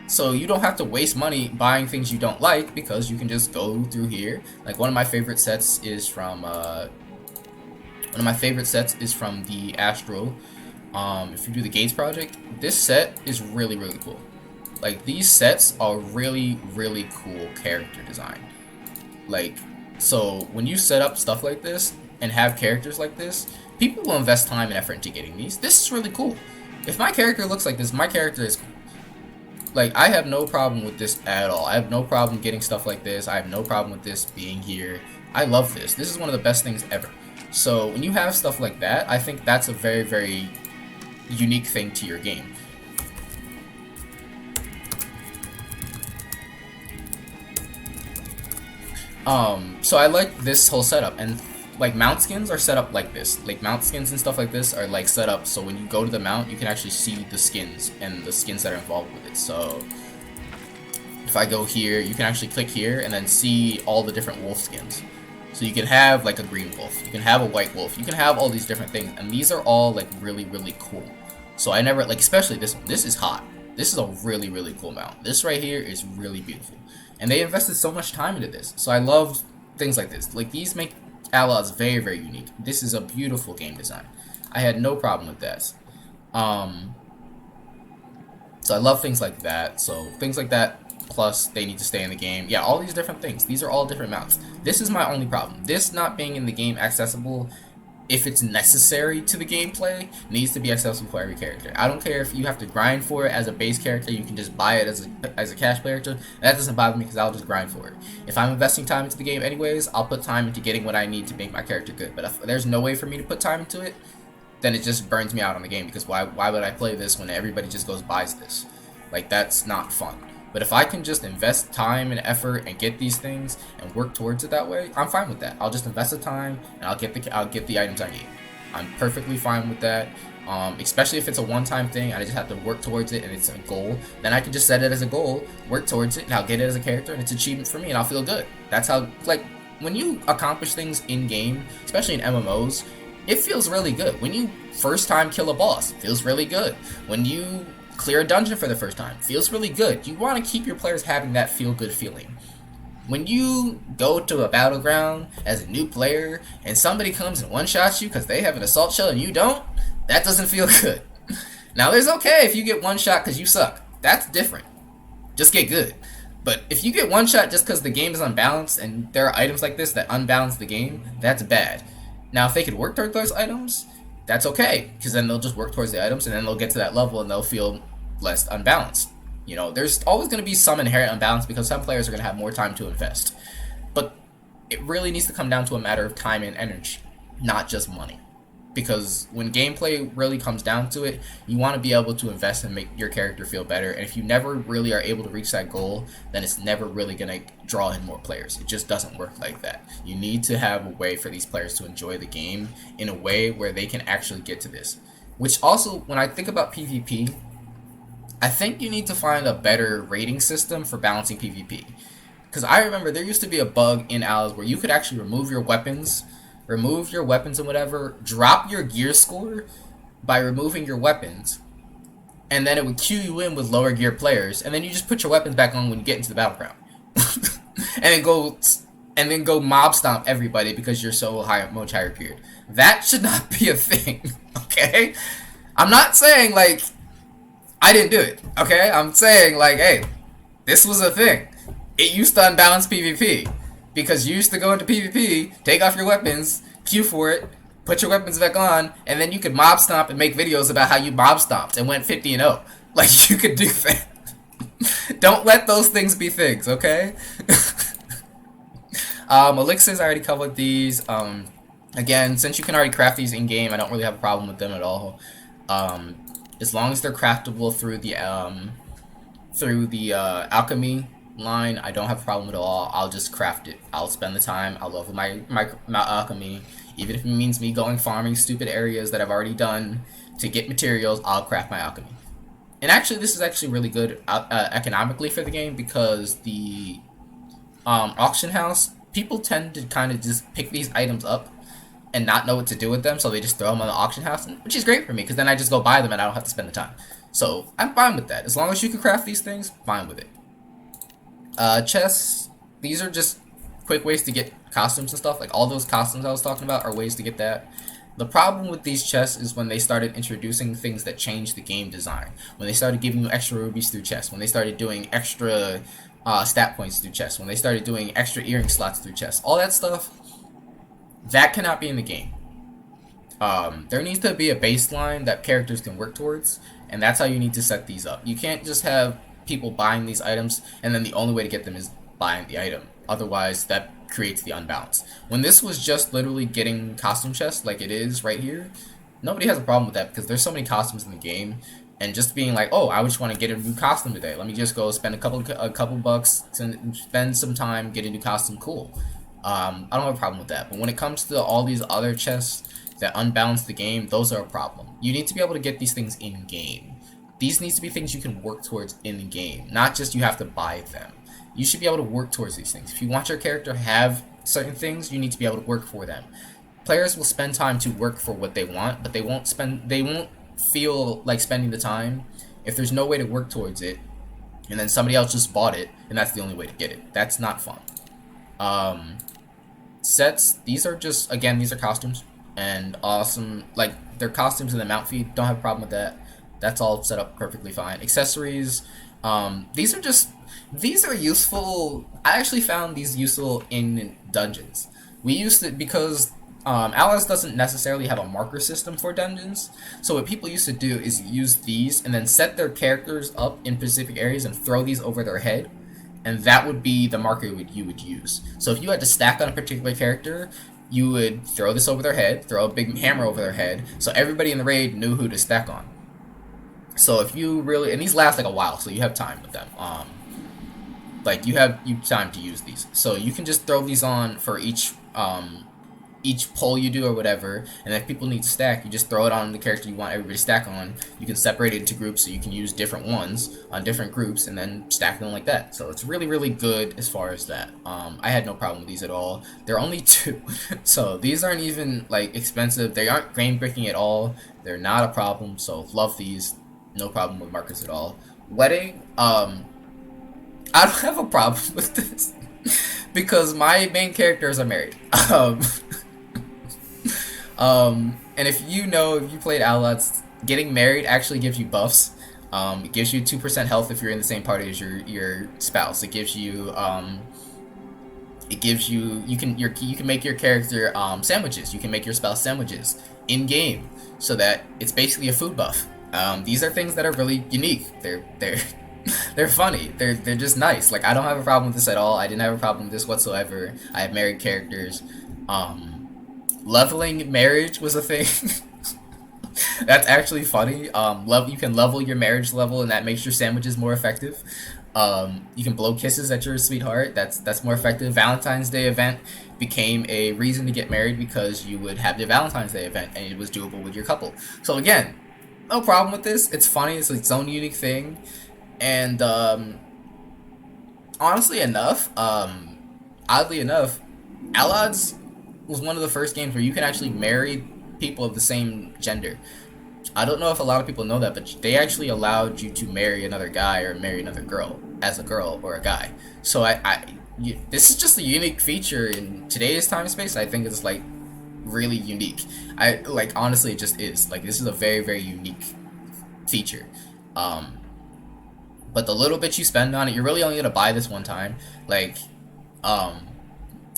B: So you don't have to waste money buying things you don't like because you can just go through here. Like one of my favorite sets is from the Astral. If you do the Gates project, this set is really, really cool. Like, these sets are really, really cool character design. Like, so when you set up stuff like this and have characters like this, people will invest time and effort into getting these. This is really cool. If my character looks like this, my character is cool. Like, I have no problem with this at all. I have no problem getting stuff like this. I have no problem with this being here. I love this. This is one of the best things ever. So when you have stuff like that, I think that's a very, very unique thing to your game. So I like this whole setup, and like mount skins are set up like this. Like mount skins and stuff like this are like set up so when you go to the mount, you can actually see the skins and the skins that are involved with it. So if I go here, you can actually click here and then see all the different wolf skins. So you can have like a green wolf, you can have a white wolf, you can have all these different things, and these are all like really, really cool. So I never, like, especially this one. This is hot. This is a really, really cool mount. This right here is really beautiful. And they invested so much time into this. So I love things like this. Like, these make Allods very, very unique. This is a beautiful game design. I had no problem with that. So I love things like that. So things like that, plus they need to stay in the game. Yeah, all these different things. These are all different mounts. This is my only problem. This not being in the game accessible, if it's necessary to the gameplay, needs to be accessible for every character. I don't care if you have to grind for it as a base character, you can just buy it as a cash character. That doesn't bother me because I'll just grind for it. If I'm investing time into the game anyways, I'll put time into getting what I need to make my character good. But if there's no way for me to put time into it, then it just burns me out on the game because why would I play this when everybody just goes buys this? Like, that's not fun. But if I can just invest time and effort and get these things and work towards it that way, I'm fine with that. I'll just invest the time and I'll get the items I need. I'm perfectly fine with that. Especially if it's a one-time thing, I just have to work towards it and it's a goal. Then I can just set it as a goal, work towards it, and I'll get it as a character and it's an achievement for me and I'll feel good. That's how, like, when you accomplish things in game, especially in MMOs, it feels really good. When you first time kill a boss, it feels really good. When you clear a dungeon for the first time, feels really good. You want to keep your players having that feel-good feeling. When you go to a battleground as a new player and somebody comes and one-shots you because they have an assault shell and you don't, That doesn't feel good. Now, it's okay if you get one shot because you suck. That's different. Just get good. But if you get one shot just because the game is unbalanced and there are items like this that unbalance the game, that's bad. Now, if they could work toward those items, that's okay, because then they'll just work towards the items and then they'll get to that level and they'll feel less unbalanced. You know, there's always going to be some inherent imbalance because some players are going to have more time to invest. But it really needs to come down to a matter of time and energy, not just money. Because when gameplay really comes down to it, you want to be able to invest and make your character feel better. And if you never really are able to reach that goal, then it's never really going to draw in more players. It just doesn't work like that. You need to have a way for these players to enjoy the game in a way where they can actually get to this. Which also, when I think about PvP, I think you need to find a better rating system for balancing PvP. Because I remember there used to be a bug in Allods where you could actually remove your weapons and whatever, drop your gear score by removing your weapons, and then it would queue you in with lower gear players, and then you just put your weapons back on when you get into the battleground. and then go mob stomp everybody because you're so much higher geared. That should not be a thing, okay? I'm not saying, like, I didn't do it, okay? I'm saying, like, hey, this was a thing. It used to unbalance PvP. Because you used to go into PvP, take off your weapons, queue for it, put your weapons back on, and then you could mob stomp and make videos about how you mob stomped and went 50-0. Like, you could do that. Don't let those things be things, okay? Elixirs, I already covered these. Again, since you can already craft these in-game, I don't really have a problem with them at all. As long as they're craftable through the alchemy line, I don't have a problem at all. I'll just craft it. I'll spend the time. I'll level my alchemy, even if it means me going farming stupid areas that I've already done to get materials. I'll craft my alchemy. And actually, this is actually really good economically for the game, because the auction house, people tend to kind of just pick these items up and not know what to do with them, so they just throw them on the auction house, which is great for me because then I just go buy them and I don't have to spend the time. So I'm fine with that. As long as you can craft these things, fine with it. Chests, these are just quick ways to get costumes and stuff. Like all those costumes I was talking about are ways to get that. The problem with these chests is when they started introducing things that changed the game design. When they started giving you extra rubies through chests. When they started doing extra stat points through chests. When they started doing extra earring slots through chests. All that stuff, that cannot be in the game. There needs to be a baseline that characters can work towards. And that's how you need to set these up. You can't just have people buying these items and then the only way to get them is buying the item. Otherwise, that creates the unbalance. When this was just literally getting costume chests like it is right here, nobody has a problem with that because there's so many costumes in the game, and just being like, oh, I just want to get a new costume today. Let me just go spend a couple bucks and spend some time, get a new costume. Cool. I don't have a problem with that. But when it comes to all these other chests that unbalance the game, those are a problem. You need to be able to get these things in game. These need to be things you can work towards in the game, not just you have to buy them. You should be able to work towards these things. If you want your character to have certain things, you need to be able to work for them. Players will spend time to work for what they want, but they won't feel like spending the time if there's no way to work towards it, and then somebody else just bought it, and that's the only way to get it. That's not fun. Sets, these are just, again, these are costumes, and awesome, like, they're costumes in the mount feed, don't have a problem with that. That's all set up perfectly fine. Accessories, these are useful. I actually found these useful in dungeons. We used it because Allods doesn't necessarily have a marker system for dungeons. So what people used to do is use these and then set their characters up in specific areas and throw these over their head. And that would be the marker you would use. So if you had to stack on a particular character, you would throw this over their head, throw a big hammer over their head, so everybody in the raid knew who to stack on. So if you really, and these last like a while, so you have time with them. Like you have time to use these, so you can just throw these on for each poll you do or whatever. And if people need to stack, you just throw it on the character you want everybody to stack on. You can separate it into groups, so you can use different ones on different groups and then stack them like that. So it's really, really good as far as that. I had no problem with these at all. They're only 2, so these aren't even like expensive. They aren't game breaking at all. They're not a problem. So love these. No problem with markers at all. Wedding, I don't have a problem with this because my main characters are married. And if you played Allods, getting married actually gives you buffs. It gives you 2% health if you're in the same party as your spouse. It gives you you can make your character sandwiches. You can make your spouse sandwiches in game, so that it's basically a food buff. These are things that are really unique. They're they're funny. They're just nice. Like, I don't have a problem with this at all. I didn't have a problem with this whatsoever. I have married characters. Leveling marriage was a thing. That's actually funny. You can level your marriage level, and that makes your sandwiches more effective. You can blow kisses at your sweetheart. That's more effective. Valentine's Day event became a reason to get married because you would have the Valentine's Day event, and it was doable with your couple. So again, no problem with this. It's funny. It's its own unique thing, and honestly enough, oddly enough, Allods was one of the first games where you can actually marry people of the same gender. I don't know if a lot of people know that, but they actually allowed you to marry another guy or marry another girl as a girl or a guy. So this is just a unique feature in today's time and space. I think it's like really unique. Honestly, it just is. Like, this is a very, very unique feature. But the little bit you spend on it, you're really only gonna buy this one time. Like,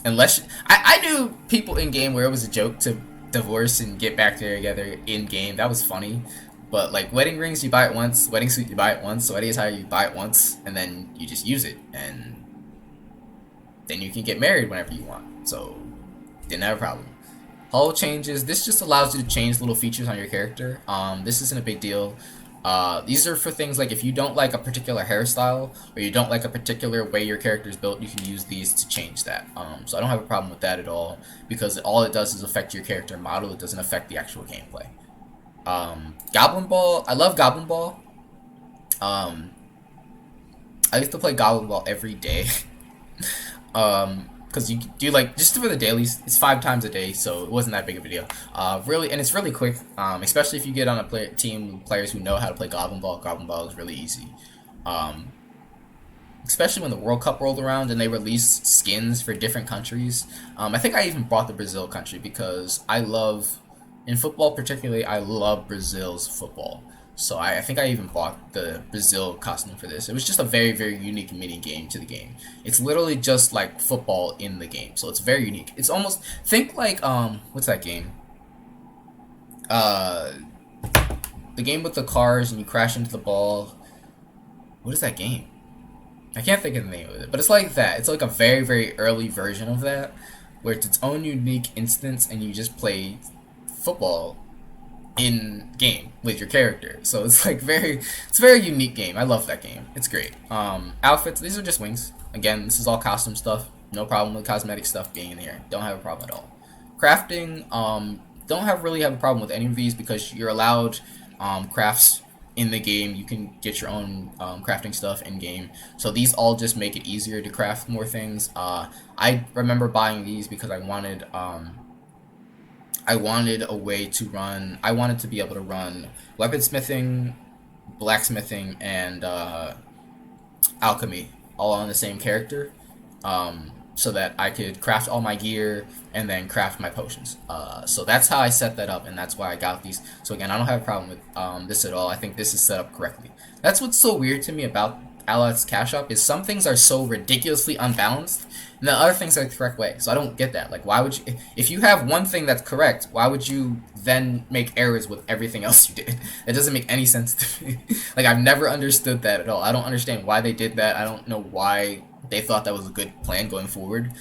B: unless I knew people in game where it was a joke to divorce and get back together in game. That was funny. But like, wedding rings, you buy it once. Wedding suit, you buy it once. Wedding attire, you buy it once, and then you just use it, and then you can get married whenever you want. So didn't have a problem. Hull changes. This just allows you to change little features on your character. This isn't a big deal. These are for things like if you don't like a particular hairstyle or you don't like a particular way your character is built, you can use these to change that. So I don't have a problem with that at all, because all it does is affect your character model. It doesn't affect the actual gameplay. Goblin Ball. I love Goblin Ball. I used to play Goblin Ball every day. Because you do, like, just for the dailies, it's 5 times a day, so it wasn't that big of a deal. Really, and it's really quick, especially if you get on a team with players who know how to play Goblin Ball. Goblin Ball is really easy. Especially when the World Cup rolled around and they released skins for different countries. I think I even bought the Brazil country because in football particularly, I love Brazil's football. So I think I even bought the Brazil costume for this. It was just a very, very unique mini game to the game. It's literally just like football in the game, so it's very unique. It's almost, think like what's that game? The game with the cars and you crash into the ball. What is that game? I can't think of the name of it, but it's like that. It's like a very, very early version of that, where it's its own unique instance, and you just play football in game with your character. So it's like it's a very unique game. I love that game. It's great. Outfits, these are just wings. Again, this is all costume stuff. No problem with cosmetic stuff being in here. Don't have a problem at all. Crafting, don't really have a problem with any of these because you're allowed crafts in the game. You can get your own crafting stuff in game. So these all just make it easier to craft more things. I remember buying these because I wanted a way to run. I wanted to be able to run weaponsmithing, blacksmithing, and alchemy all on the same character, so that I could craft all my gear and then craft my potions. So that's how I set that up, and that's why I got these. So again, I don't have a problem with this at all. I think this is set up correctly. That's what's so weird to me about Allods Cash Shop, is some things are so ridiculously unbalanced, and the other things are the correct way. So I don't get that. Like, why would you, if you have one thing that's correct, why would you then make errors with everything else you did? It doesn't make any sense to me. Like, I've never understood that at all. I don't understand why they did that. I don't know why they thought that was a good plan going forward.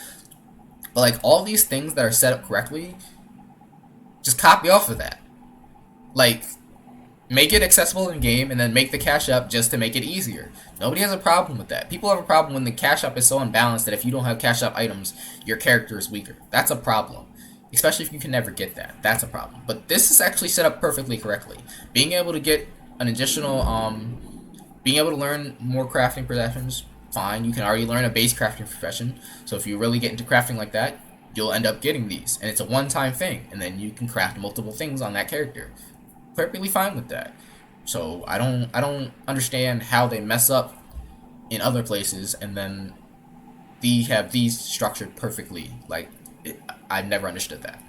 B: But like, all these things that are set up correctly, just copy off of that. Like, make it accessible in game, and then make the cash up just to make it easier. Nobody has a problem with that. People have a problem when the cash up is so unbalanced that if you don't have cash up items, your character is weaker. That's a problem. Especially if you can never get that. That's a problem. But this is actually set up perfectly correctly. Being able to get an additional, being able to learn more crafting professions, fine. You can already learn a base crafting profession. So if you really get into crafting like that, you'll end up getting these. And it's a one-time thing. And then you can craft multiple things on that character. Perfectly fine with that. So I don't understand how they mess up in other places and then they have these structured perfectly. Like, I've never understood that.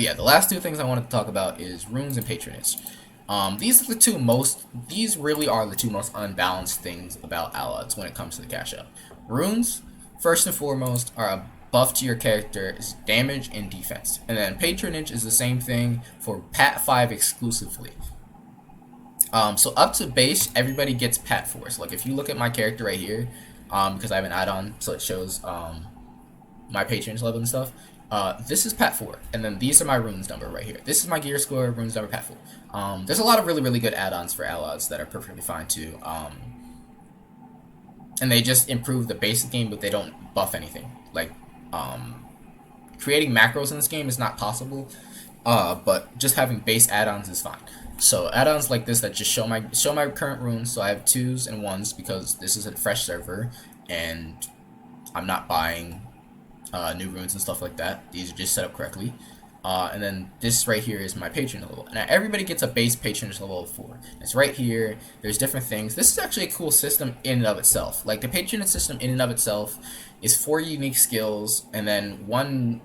B: But yeah, the last two things I wanted to talk about is runes and patronage. These really are the two most unbalanced things about Allods when it comes to the cash out. Runes, first and foremost, are a buff to your character's damage and defense. And then patronage is the same thing for Pat 5 exclusively. So up to base, everybody gets Pat 4. So like if you look at my character right here, because I have an add-on, so it shows my patronage level and stuff. This is Pat 4, and then these are my runes number right here. This is my gear score, runes number, Pat 4. There's a lot of really good add-ons for Allods that are perfectly fine too. And they just improve the basic game, but they don't buff anything. Like, creating macros in this game is not possible, but just having base add-ons is fine. So add-ons like this that just show my current runes. So I have 2s and 1s because this is a fresh server, and I'm not buying new runes and stuff like that. These are just set up correctly. And then this right here is my patronage level. Now everybody gets a base patronage level of 4. It's right here. There's different things. This is actually a cool system in and of itself. Like the patronage system in and of itself is 4 unique skills and then 1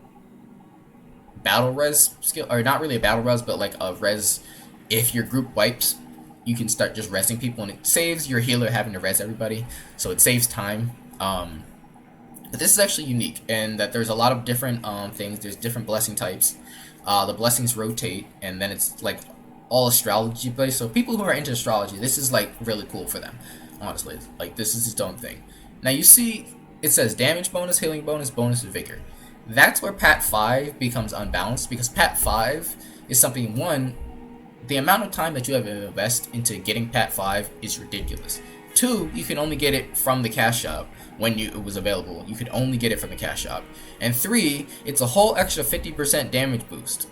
B: battle res skill, or not really a battle res, but like a res. If your group wipes, you can start just resing people, and it saves your healer having to res everybody, so it saves time. But this is actually unique in that there's a lot of different things. There's different blessing types. The blessings rotate, and then it's like all astrology based. So people who are into astrology, this is like really cool for them. Honestly, like this is its own thing. Now you see, it says damage bonus, healing bonus, bonus to vigor. That's where Pat 5 becomes unbalanced, because Pat 5 is something, one, the amount of time that you have to invest into getting Pat 5 is ridiculous. 2, you can only get it from the cash shop when it was available. You could only get it from the cash shop. And 3, it's a whole extra 50% damage boost.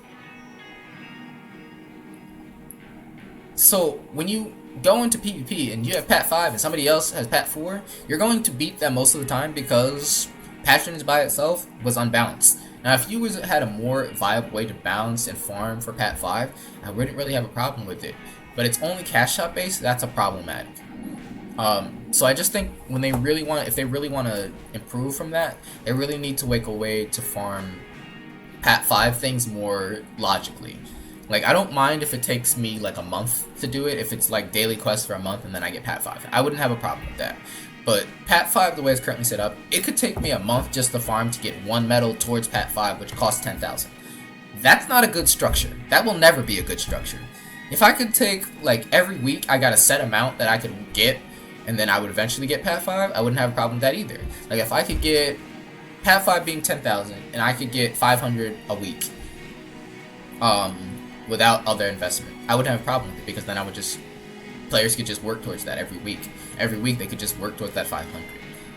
B: So when you go into PvP and you have Pat 5 and somebody else has Pat 4, you're going to beat them most of the time because patronage by itself was unbalanced. Now, if you had a more viable way to balance and farm for Pat 5, I wouldn't really have a problem with it. But it's only cash shop based, that's a problematic. So I just think when they really want, if they really want to improve from that, they really need to make a way to farm Pat 5 things more logically. Like, I don't mind if it takes me like a month to do it, if it's like daily quests for a month and then I get Pat 5. I wouldn't have a problem with that. But Pat 5, the way it's currently set up, it could take me a month just to farm to get 1 medal towards Pat 5, which costs 10,000. That's not a good structure. That will never be a good structure. If I could take, like, every week I got a set amount that I could get, and then I would eventually get Pat 5, I wouldn't have a problem with that either. Like, if I could get Pat 5 being 10,000, and I could get 500 a week, without other investment, I wouldn't have a problem with it, because then I would just, players could just work towards that every week. Every week they could just work towards that 500.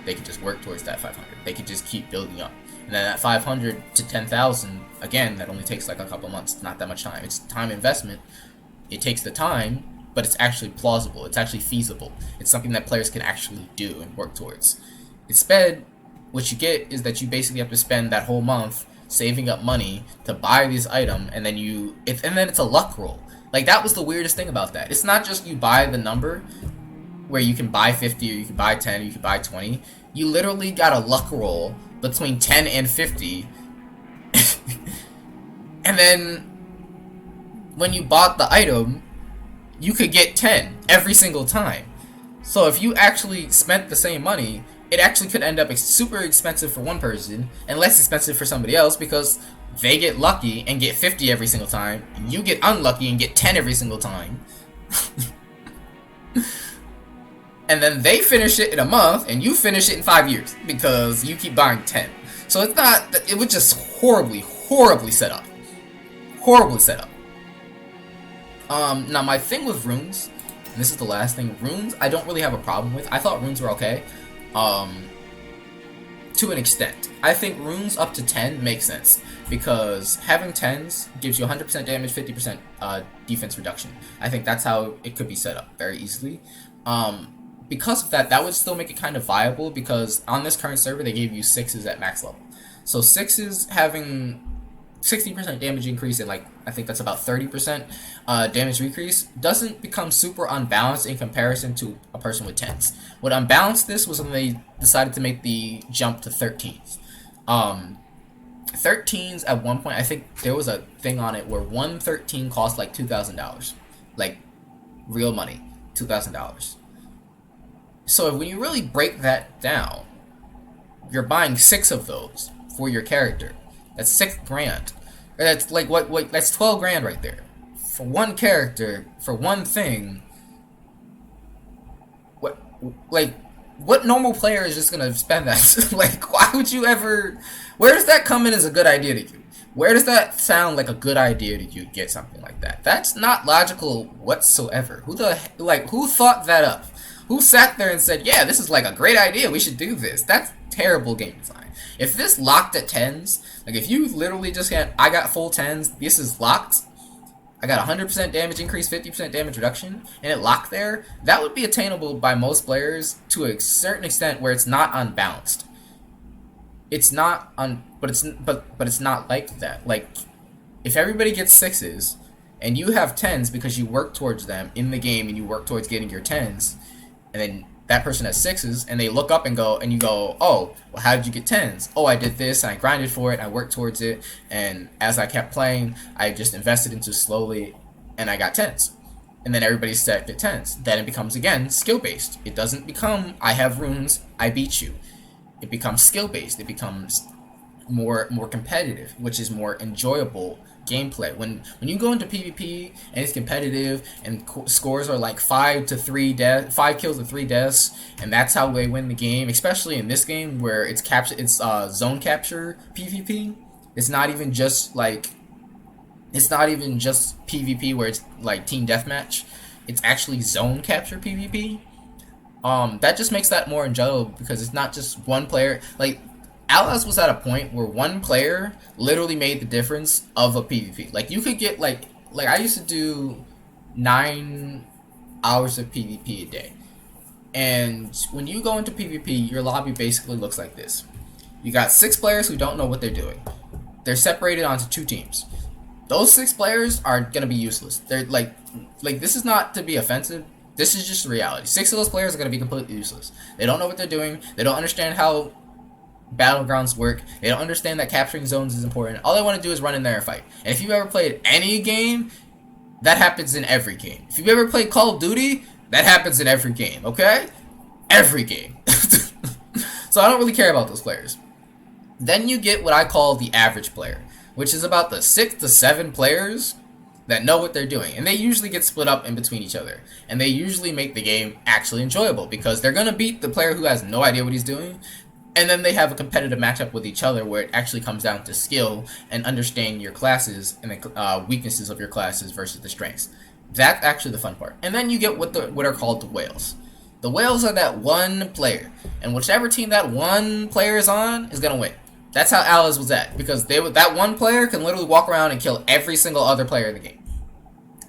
B: They could just work towards that 500. They could just keep building up. And then that 500 to 10,000, again, that only takes like a couple months. It's not that much time. It's time investment. It takes the time, but it's actually plausible. It's actually feasible. It's something that players can actually do and work towards. Instead, what you get is that you basically have to spend that whole month saving up money to buy this item, and then it's a luck roll. Like, that was the weirdest thing about that. It's not just you buy the number where you can buy 50 or you can buy 10 or you can buy 20. You literally got a luck roll between 10 and 50. And then when you bought the item, you could get 10 every single time. So if you actually spent the same money, it actually could end up super expensive for one person and less expensive for somebody else, because they get lucky and get 50 every single time, and you get unlucky and get 10 every single time. And then they finish it in a month, and you finish it in 5 years, because you keep buying 10. So it was just horribly set up. Horribly set up. Now my thing with runes, and this is the last thing, runes I don't really have a problem with. I thought runes were okay. To an extent. I think runes up to 10 make sense, because having 10s gives you 100% damage, 50% defense reduction. I think that's how it could be set up very easily. Because of that, that would still make it kind of viable, because on this current server they gave you 6s at max level. So 6s having 60% damage increase and like, I think that's about 30% damage decrease, doesn't become super unbalanced in comparison to a person with 10s. What unbalanced this was when they decided to make the jump to 13s. 13s at one point, I think there was a thing on it where one 13 cost like $2,000, like real money, $2,000. So when you really break that down, you're buying 6 of those for your character. That's $6,000. That's like what? That's $12,000 right there for one character for one thing. What normal player is just gonna spend that? Like, why would you ever? Where does that come in as a good idea to you? Where does that sound like a good idea to you? Get something like that? That's not logical whatsoever. Who thought that up? Who sat there and said, "Yeah, this is like a great idea. We should do this"? That's terrible game design. If this locked at 10s, like if you literally just I got full 10s, this is locked. I got 100% damage increase, 50% damage reduction, and it locked there, that would be attainable by most players to a certain extent where it's not unbalanced. It's not but it's not like that. Like, if everybody gets 6s, and you have 10s because you work towards them in the game and you work towards getting your 10s, and then that person has 6s, and they look up and you go, oh, well, how did you get 10s? Oh, I did this, and I grinded for it, I worked towards it, and as I kept playing, I just invested into slowly, and I got 10s. And then everybody set get 10s. Then it becomes, again, skill-based. It doesn't become, I have runes, I beat you. It becomes skill-based. It becomes more competitive, which is more enjoyable gameplay. When you go into PvP and it's competitive and scores are like 5 kills to 3 deaths, and that's how they win the game, especially in this game where it's zone capture PvP. It's not even just PvP where it's like team deathmatch. It's actually zone capture PvP. That just makes that more enjoyable because it's not just one player. Like, Allods was at a point where one player literally made the difference of a PvP. Like, you could get like I used to do 9 hours of PvP a day. And when you go into PvP, your lobby basically looks like this. You got 6 players who don't know what they're doing. They're separated onto 2 teams. Those 6 players are gonna be useless. They're like this is not to be offensive. This is just reality. 6 of those players are gonna be completely useless. They don't know what they're doing. They don't understand how battlegrounds work. They don't understand that capturing zones is important. All they want to do is run in there and fight. And if you've ever played any game, that happens in every game. If you've ever played Call of Duty, that happens in every game, okay? Every game. So I don't really care about those players. Then you get what I call the average player, which is about the 6 to 7 players that know what they're doing. And they usually get split up in between each other. And they usually make the game actually enjoyable because they're going to beat the player who has no idea what he's doing. And then they have a competitive matchup with each other where it actually comes down to skill and understanding your classes and the weaknesses of your classes versus the strengths. That's actually the fun part. And then you get what are called the whales. The whales are that one player. And whichever team that one player is on is going to win. That's how Allods was at. Because that one player can literally walk around and kill every single other player in the game.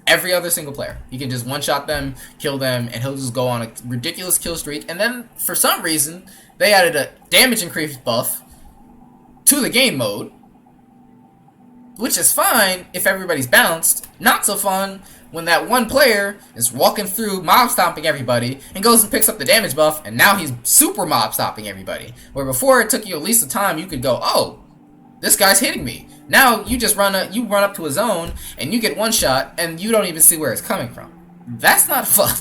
B: Every other single player. You can just one-shot them, kill them, and he'll just go on a ridiculous kill streak. And then, for some reason, they added a damage increase buff to the game mode, which is fine if everybody's balanced. Not so fun when that one player is walking through mob stomping everybody and goes and picks up the damage buff, and now he's super mob stomping everybody. Where before it took you at least a time, you could go, oh, this guy's hitting me. Now you just run up to a zone and you get one shot and you don't even see where it's coming from. That's not fun.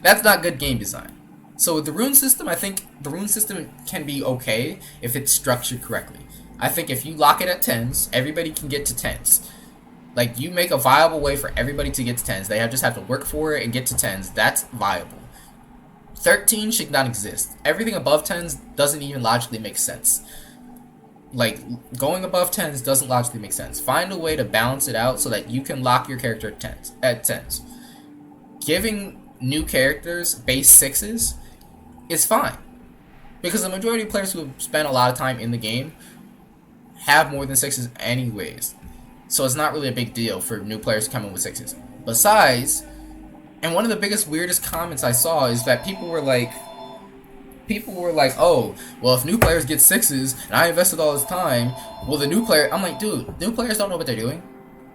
B: That's not good game design. So with the rune system, I think the rune system can be okay if it's structured correctly. I think if you lock it at 10s, everybody can get to 10s. Like, you make a viable way for everybody to get to 10s. They just have to work for it and get to 10s. That's viable. 13 should not exist. Everything above 10s doesn't even logically make sense. Like, going above 10s doesn't logically make sense. Find a way to balance it out so that you can lock your character at 10s. Giving new characters base 6s is fine. Because the majority of players who have spent a lot of time in the game have more than 6s anyways. So it's not really a big deal for new players to come in with 6s. Besides, and one of the biggest, weirdest comments I saw is that people were like, oh, well, if new players get 6s, and I invested all this time, well, the new player... I'm like, dude, new players don't know what they're doing.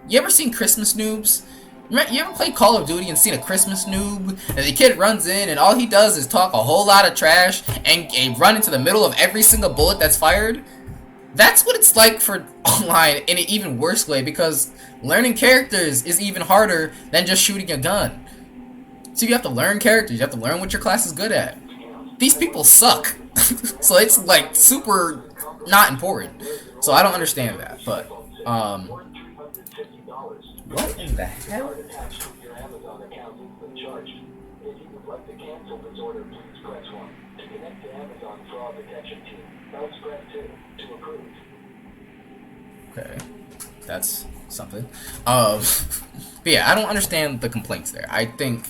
B: You ever seen Christmas noobs? You ever played Call of Duty and seen a Christmas noob? And the kid runs in, and all he does is talk a whole lot of trash and run into the middle of every single bullet that's fired? That's what it's like for online in an even worse way, because learning characters is even harder than just shooting a gun. So you have to learn characters, you have to learn what your class is good at. These people suck. So it's like super not important. So I don't understand that, but what in the hell? Okay, that's something. But yeah, I don't understand the complaints there. I think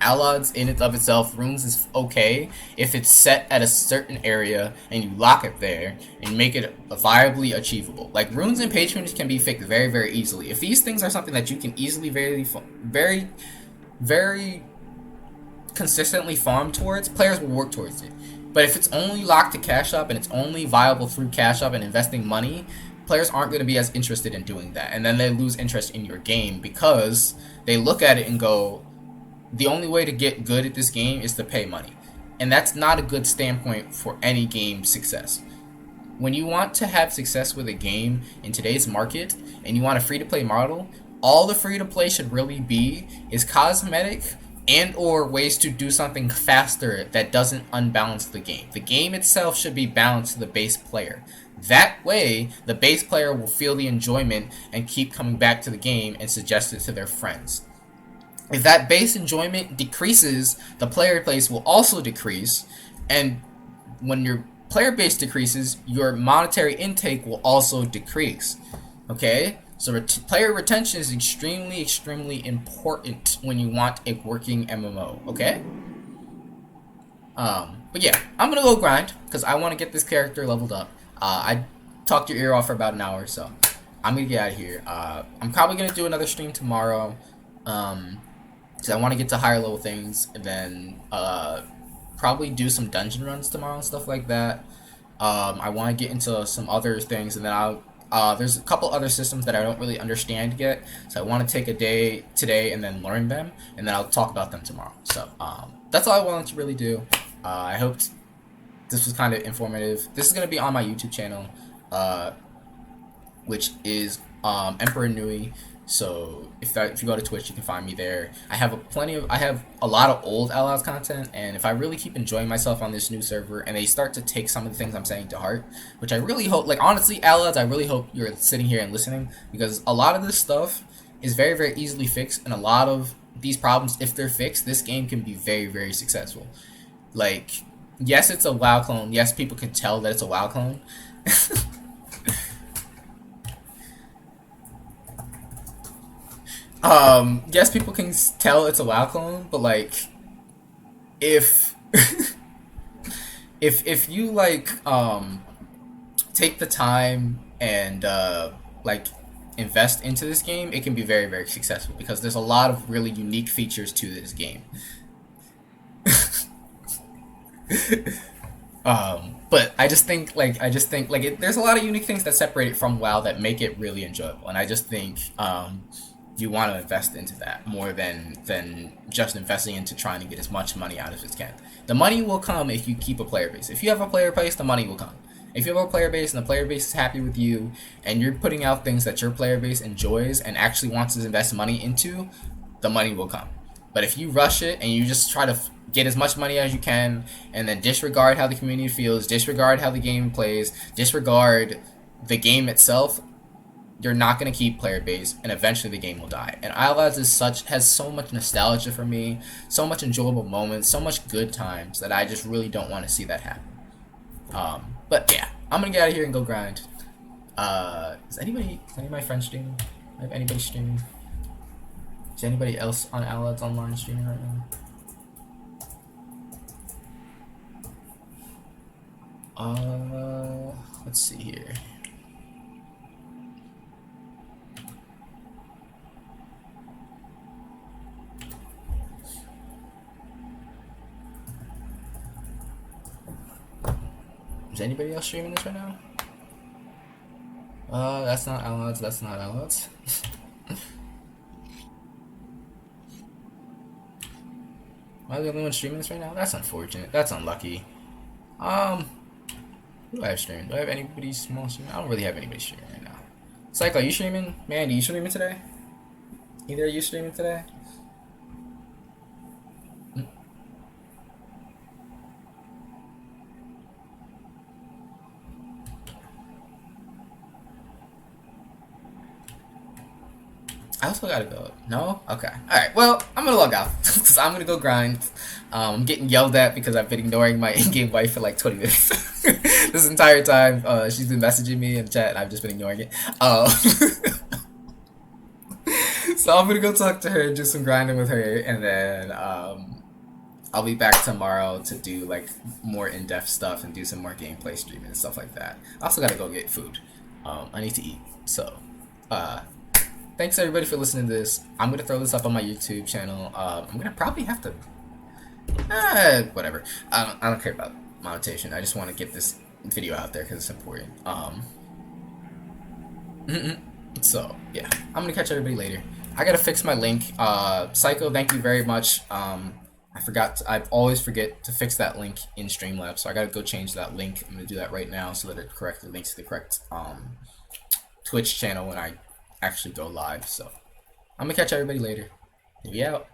B: Allods in and of itself, runes is okay if it's set at a certain area and you lock it there and make it viably achievable. Like runes and patrons can be fixed very, very easily. If these things are something that you can easily, very consistently farm towards, players will work towards it. But if it's only locked to cash up and it's only viable through cash up and investing money, players aren't going to be as interested in doing that, and then they lose interest in your game because they look at it and go, the only way to get good at this game is to pay money. And that's not a good standpoint for any game success. When you want to have success with a game in today's market and you want a free-to-play model, all the free-to-play should really be is cosmetic and or ways to do something faster that doesn't unbalance the game. The game itself should be balanced to the base player. That way, the base player will feel the enjoyment and keep coming back to the game and suggest it to their friends. If that base enjoyment decreases, the player base will also decrease, and when your player base decreases, your monetary intake will also decrease. Okay? So player retention is extremely, extremely important when you want a working MMO. Okay? But yeah, I'm gonna go grind because I want to get this character leveled up. I talked your ear off for about an hour, so I'm gonna get out of here. I'm probably gonna do another stream tomorrow. Because I want to get to higher level things, and then probably do some dungeon runs tomorrow and stuff like that. I want to get into some other things, and then there's a couple other systems that I don't really understand yet, so I want to take a day today and then learn them, and then I'll talk about them tomorrow. So that's all I wanted to really do. I hoped this was kind of informative. This is going to be on my YouTube channel, which is Emperor Nui. So if you go to Twitch, you can find me there. I have a lot of old Allods content, and if I really keep enjoying myself on this new server and they start to take some of the things I'm saying to heart, which I really hope, like honestly, Allods, I really hope you're sitting here and listening, because a lot of this stuff is very, very easily fixed, and a lot of these problems, if they're fixed, this game can be very, very successful. Like, yes, it's a WoW clone. Yes, people can tell that it's a WoW clone. Yes, people can tell it's a WoW clone, but like, if if you like take the time and like invest into this game, it can be very, very successful because there's a lot of really unique features to this game. But I just think there's a lot of unique things that separate it from WoW that make it really enjoyable, and I just think you want to invest into that more than just investing into trying to get as much money out of it as can. The money will come if you keep a player base. If you have a player base, the money will come. If you have a player base and the player base is happy with you and you're putting out things that your player base enjoys and actually wants to invest money into, the money will come. But if you rush it and you just try to get as much money as you can and then disregard how the community feels, disregard how the game plays, disregard the game itself, you're not going to keep player base, and eventually the game will die. And Allods has so much nostalgia for me, so much enjoyable moments, so much good times that I just really don't want to see that happen. But yeah, I'm gonna get out of here and go grind. Is any of my friends streaming? Have anybody streaming? Is anybody else on Allods online streaming right now? Let's see here. Is anybody else streaming this right now? That's not Allods, that's not Allods. Am I the only one streaming this right now? That's unfortunate. That's unlucky. Who do I have streaming? Do I have anybody small streaming? I don't really have anybody streaming right now. Psycho, you streaming? Mandy, you streaming today? Either of you streaming today? I also gotta go. No? Okay. Alright, well, I'm gonna log out. Because I'm gonna go grind. I'm getting yelled at because I've been ignoring my in-game wife for like 20 minutes. This entire time, she's been messaging me in the chat and I've just been ignoring it. So I'm gonna go talk to her and do some grinding with her, and then I'll be back tomorrow to do like more in-depth stuff and do some more gameplay streaming and stuff like that. I also gotta go get food. I need to eat. So, thanks everybody for listening to this. I'm gonna throw this up on my YouTube channel. I'm gonna probably have to, whatever. I don't care about monetization. I just want to get this video out there because it's important. So yeah, I'm gonna catch everybody later. I gotta fix my link. Psycho, thank you very much. I forgot. I always forget to fix that link in Streamlabs, so I gotta go change that link. I'm gonna do that right now so that it correctly links to the correct Twitch channel when I actually go live. So I'm gonna catch everybody later. Maybe out.